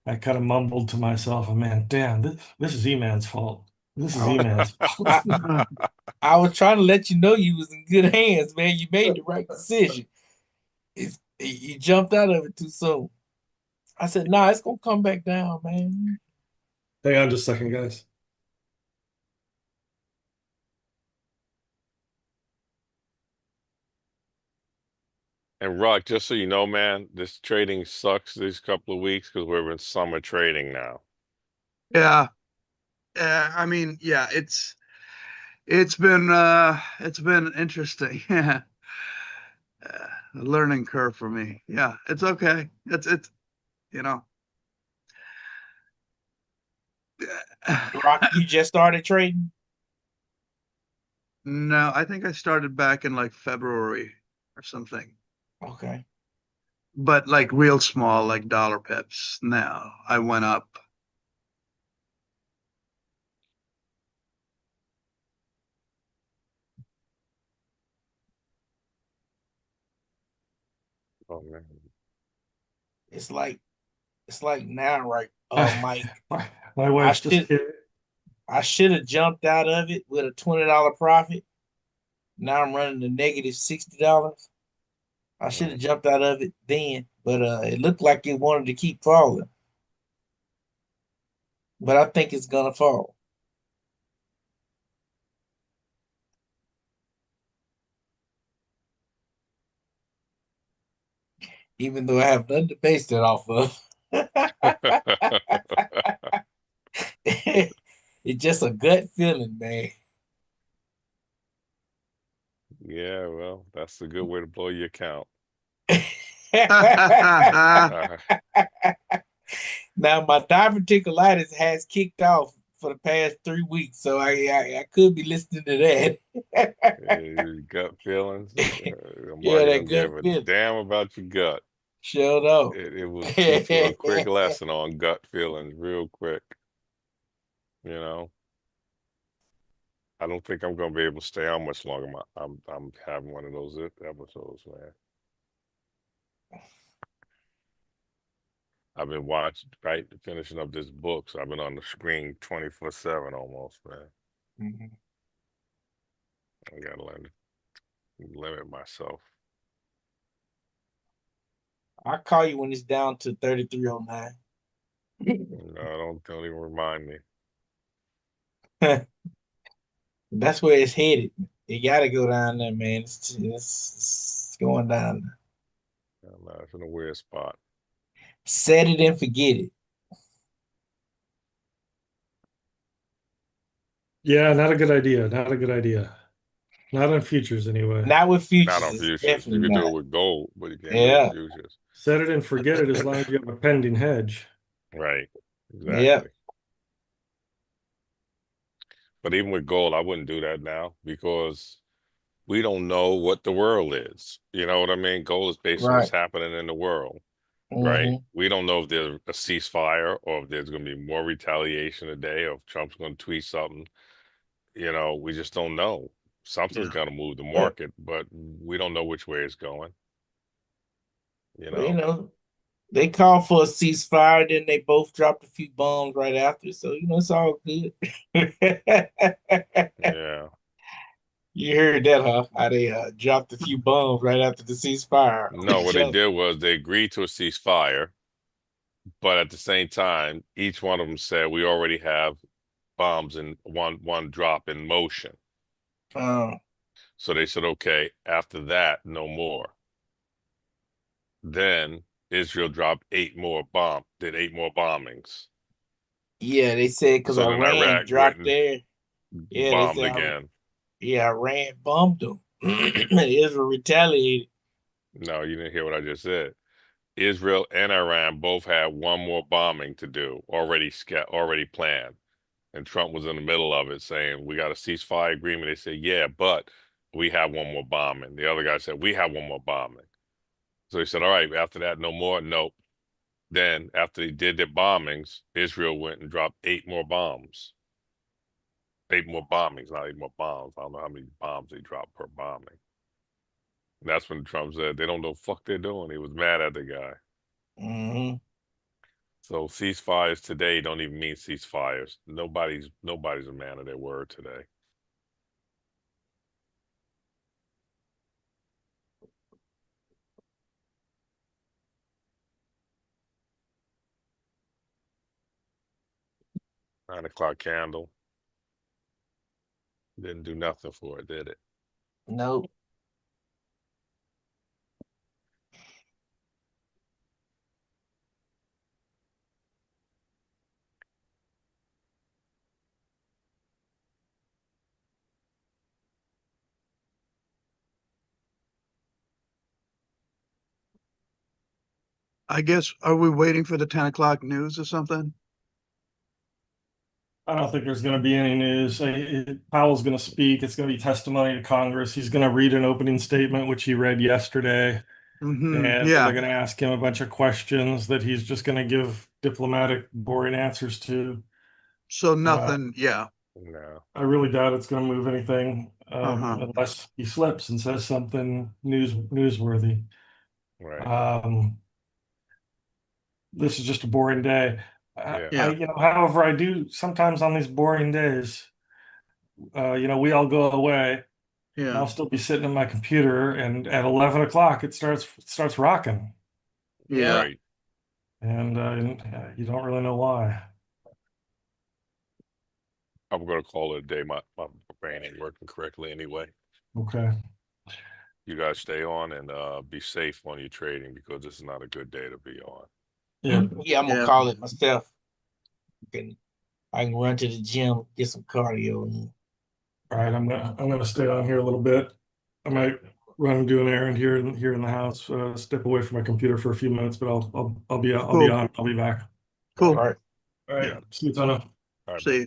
A: I kind of mumbled to myself, "Oh man, damn, this is E-Man's fault. This is
C: I,
A: E-Man's fault."
C: I, I was trying to let you know you was in good hands, man. You made the right decision. You jumped out of it too soon. I said, nah, it's gonna come back down, man.
A: Hang on just a second, guys.
B: And Rock, just so you know, man, this trading sucks these couple of weeks because we're in summer trading now.
D: Yeah. I mean, yeah, it's been interesting. Yeah. A learning curve for me. Yeah, it's okay. It's you know.
C: Rock, you just started trading?
D: No, I think I started back in like February or something.
C: Okay.
D: But like real small, like dollar pips. Now I went up.
B: Oh man.
C: It's like now, right? Mike.
A: My
C: I
A: wife just
C: should I should have jumped out of it with a $20 profit. Now I'm running a negative $60. I should have jumped out of it then, but it looked like it wanted to keep falling. But I think it's gonna fall. Even though I have nothing to base it off of. It's just a gut feeling, man.
B: Yeah, well, that's a good way to blow your account. Uh,
C: Now my diverticulitis has kicked off for the past 3 weeks, so I could be listening to that.
B: your gut feelings. Somebody
C: Yeah, that
B: don't
C: gut
B: give a
C: feeling.
B: damn about your gut.
C: Showed up.
B: It will teach you a quick lesson on gut feelings real quick. You know, I don't think I'm gonna be able to stay on much longer. I'm having one of those episodes, man. I've been watching, right, finishing up this book, so I've been on the screen 24/7 almost, man.
C: Mhm.
B: I gotta learn to limit myself.
C: I'll call you when it's down to 3309.
B: No, don't even remind me.
C: That's where it's headed. You gotta go down there, man. It's going down there.
B: No, it's in a weird spot.
C: Set it and forget it.
A: Yeah, not a good idea. Not a good idea. Not on futures anyway.
C: Not with
B: Not
C: futures.
B: on
C: It's
B: futures. You
C: definitely
B: could do
C: not.
B: it with gold, but you can't do it with
C: Yeah.
B: futures.
A: Set it and forget it as long as you have a pending hedge.
B: Right.
C: Yep.
B: Exactly. But even with gold, I wouldn't do that now because we don't know what the world is. You know what I mean? Gold is based on what's
C: Right.
B: happening in the world, right?
C: Hmm.
B: We don't know if there's a ceasefire or if there's going to be more retaliation today or if Trump's going to tweet something. You know, we just don't know. Something's
D: Yeah.
B: going to move the
C: But,
B: market, but we don't know which way it's going, you
C: but you
B: know?
C: know, they called for a ceasefire, then they both dropped a few bombs right after. So, it's all good.
B: Yeah.
C: You heard that, huh? How they dropped a few bombs right after the ceasefire on
B: No, what
C: each
B: they
C: other.
B: did was they agreed to a ceasefire, but at the same time, each one of them said we already have bombs in one drop in motion.
C: Uh,
B: So they said, okay, after that, no more. Then Israel dropped did 8 more bombings.
C: yeah, they said because
B: So then
C: Iran
B: Iraq went
C: dropped
B: and
C: there. Yeah, they
B: bombed
C: said,
B: again.
C: yeah, Iran bombed them. Israel retaliated.
B: No, you didn't hear what I just said. Israel and Iran both had one more bombing to do, already planned. And Trump was in the middle of it saying, we got a ceasefire agreement. They said, yeah, but we have one more bombing. The other guy said, we have one more bombing. So he said, all right, after that, no more. Nope. Then, after they did their bombings, Israel went and dropped 8 more bombs. 8 more bombings, not 8 more bombs. I don't know how many bombs they dropped per bombing. And that's when Trump said they don't know what the fuck they're doing. He was mad at the guy.
C: Hmm.
B: So ceasefires today don't even mean ceasefires. Nobody's a man of their word today. 9 o'clock candle didn't do nothing for it, did it?
C: Nope.
D: I guess, are we waiting for the 10 o'clock news or something?
A: I don't think there's going to be any news. Powell's going to speak. It's going to be testimony to Congress. He's going to read an opening statement, which he read yesterday. And then
D: Yeah.
A: they're going to ask him a bunch of questions that he's just going to give diplomatic, boring answers to.
D: So
A: Uh,
D: nothing. Yeah.
B: No.
A: I really doubt it's going to move anything
D: Uh-huh.
A: unless he slips and says something newsworthy.
B: Right.
A: Um, this is just a boring day.
B: Yeah.
D: Yeah.
A: However, I do sometimes on these boring days. We all go away, and
D: Yeah.
A: I'll still be sitting at my computer, and at 11 o'clock it starts rocking,
D: Yeah.
B: Right.
A: and you don't really know why.
B: I'm gonna call it a day. My brain ain't working correctly anyway.
A: Okay.
B: You guys stay on and be safe on your trading because this is not a good day to be on.
A: Yeah.
C: Yeah, I'm gonna
D: Yeah.
C: call it myself. I can run to the gym, get some cardio in.
A: All right. I'm gonna stay on here a little bit. I might run and do an errand here in the house. Step away from my computer for a few minutes, but I'll be
D: Cool.
A: on. I'll be back.
C: All
D: Cool.
C: right.
A: All right.
B: Yeah.
A: See you, Tono.
B: All right, man.
D: See.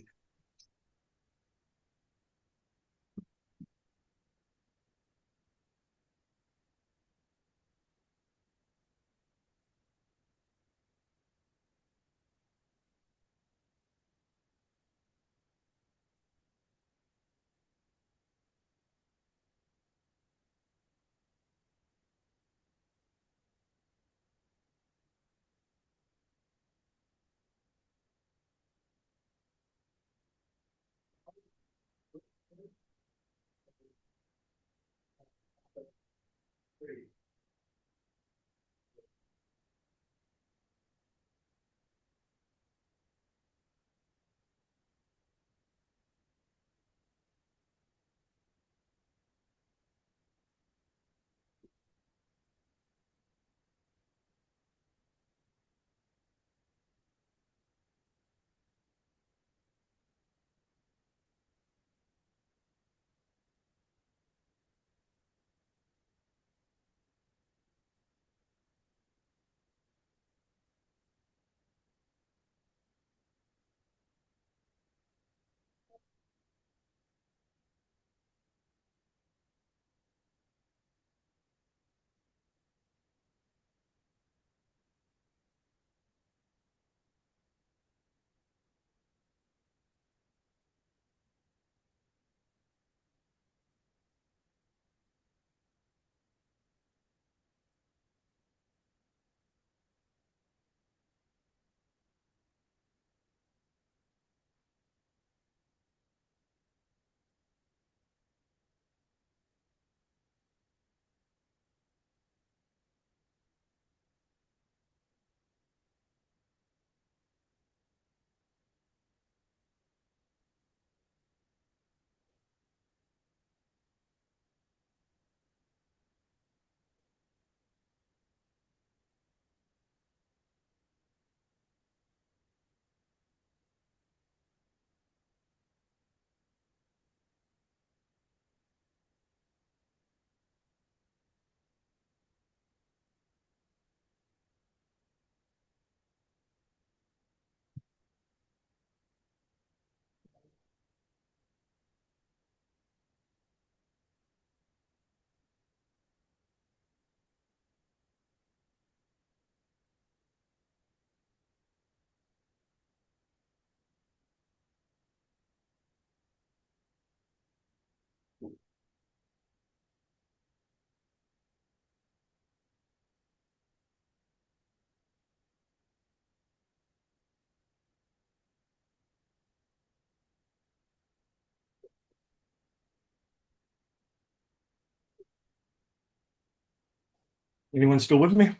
A: Anyone still with me?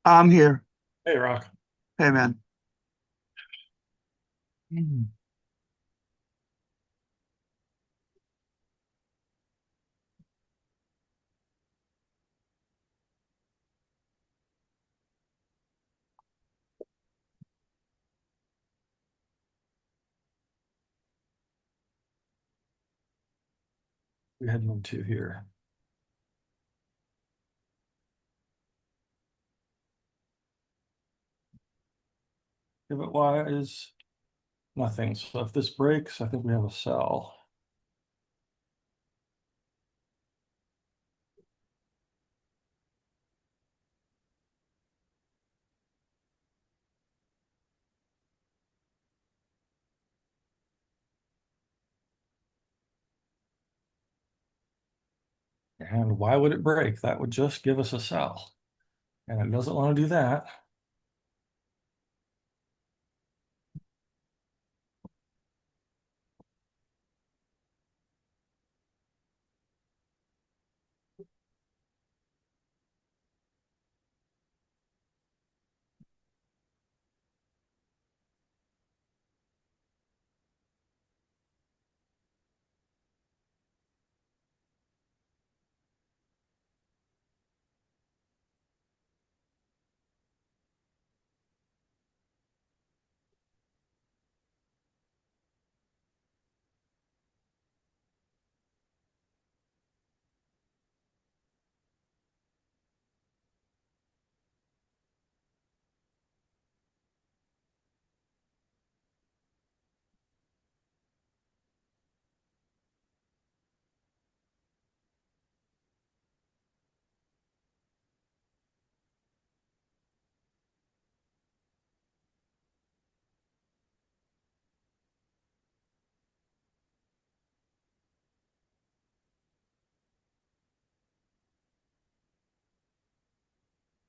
D: I'm here.
A: Hey, Rock.
D: Hey, man.
A: We had 1, 2 here. Pivot Y is nothing. So if this breaks, I think we have a sell. And why would it break? That would just give us a sell. And it doesn't want to do that.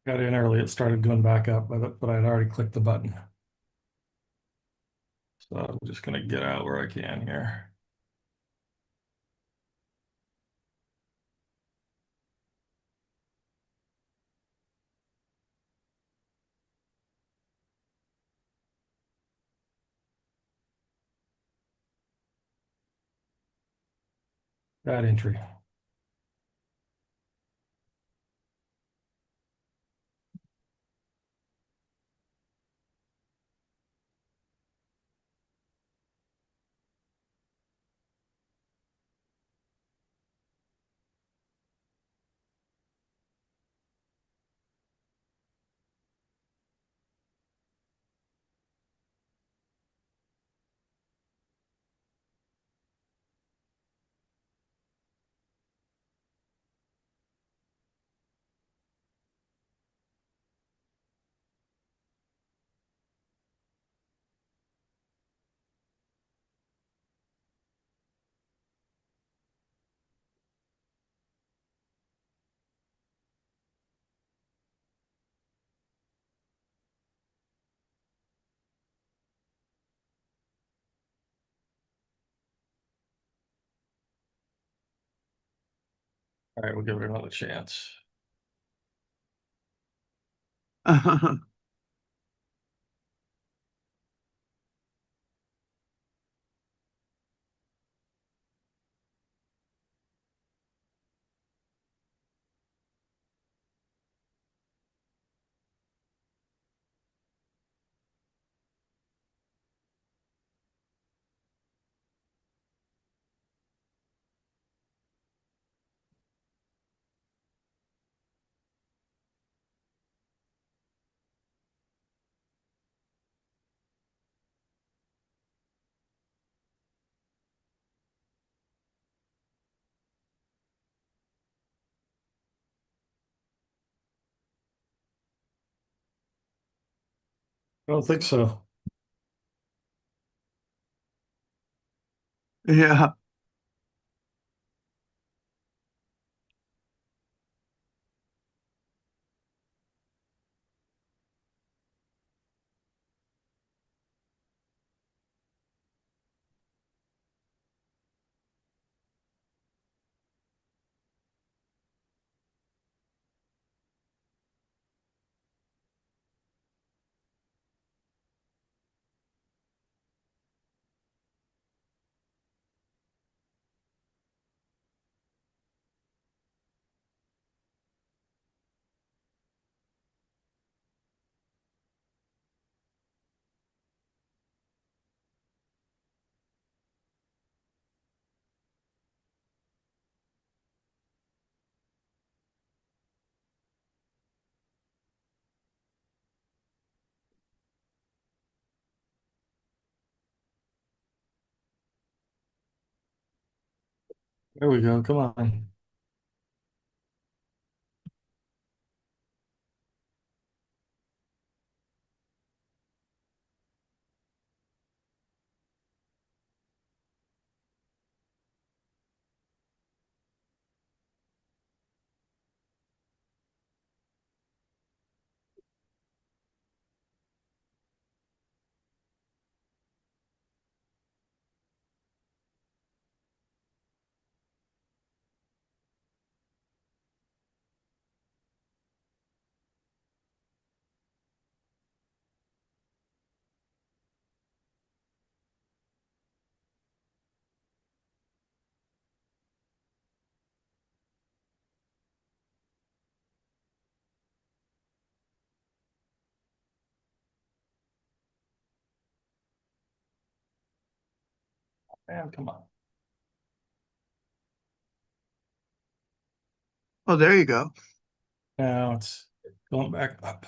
A: Got in early, it started going back up, but I'd already clicked the button. So I'm just going to get out where I can here. Bad entry. All right, we'll give it another chance. I don't think so.
D: Yeah.
A: There we go. Come on. Man, come on.
D: Oh, there you go.
A: Now it's going back up.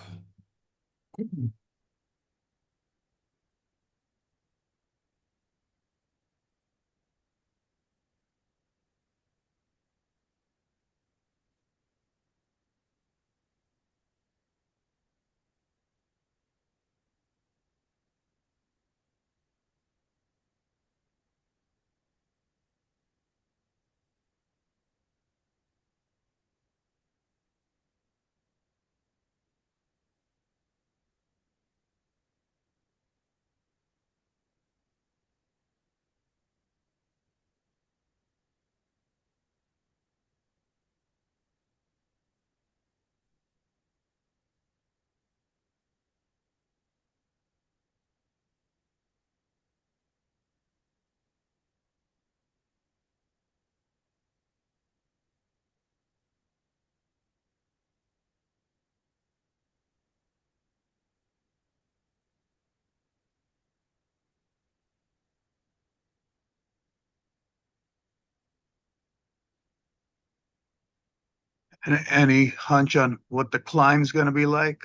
D: And any hunch on what the climb's going to be like?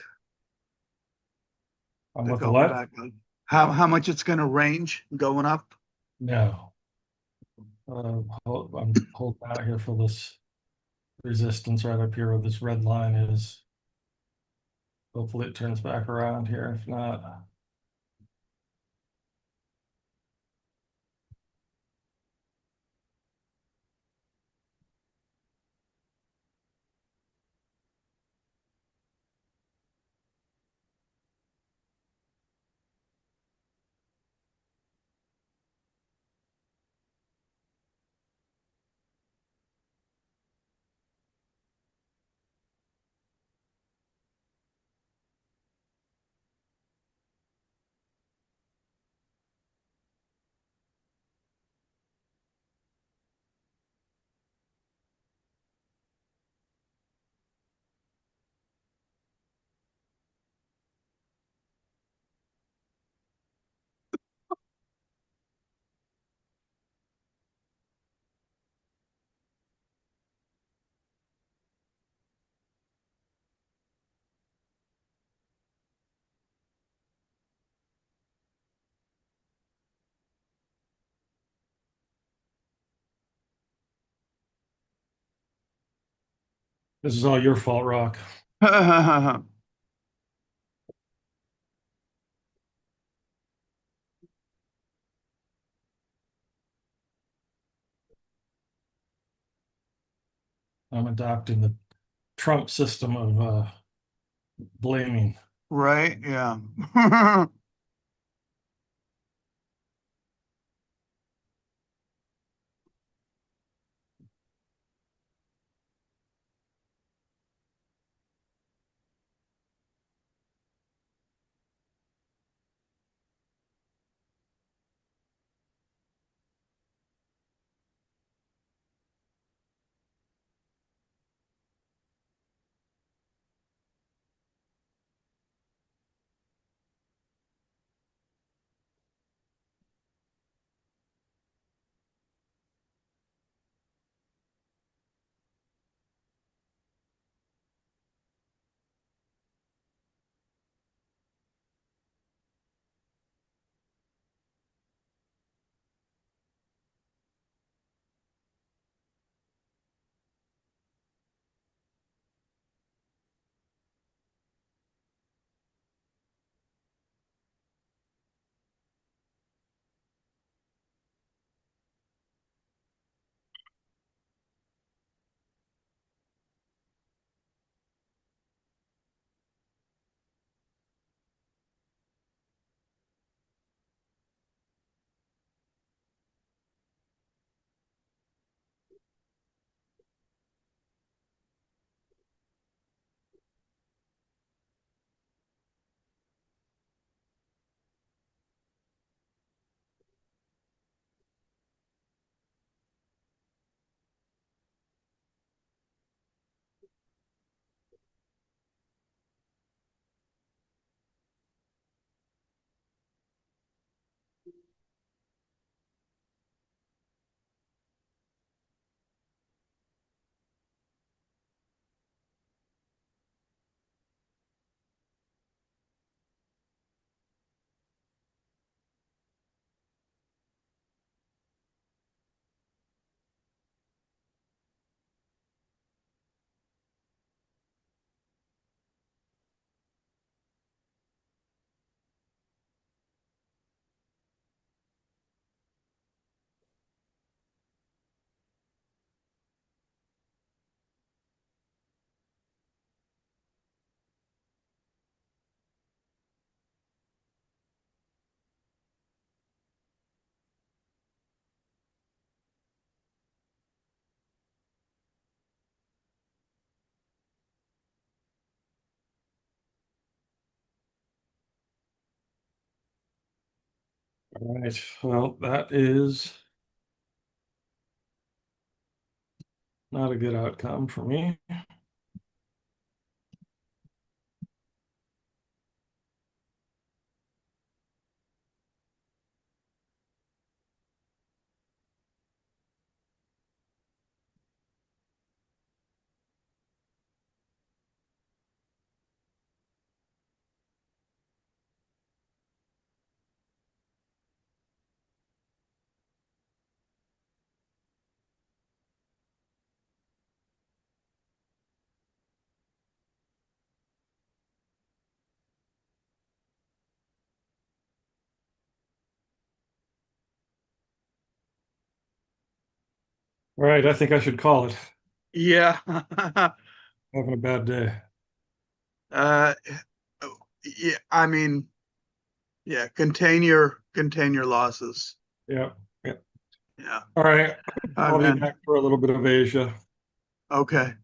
A: On
D: They're
A: what the
D: going
A: what?
D: back up. How much it's going to range going up?
A: No. I'm holding out here for this resistance right up here where this red line is. Hopefully it turns back around here. If not, this is all your fault, Rock. I'm adopting the Trump system of blaming.
D: Right? Yeah.
A: All right. Well, that is not a good outcome for me. All right. I think I should call it.
D: Yeah.
A: Having a bad day.
D: uh, yeah. I mean, yeah. Contain your losses.
A: Yeah. Yeah.
D: Yeah.
A: All right.
D: All right,
A: I'll be
D: man.
A: back for a little bit of Asia.
D: Okay.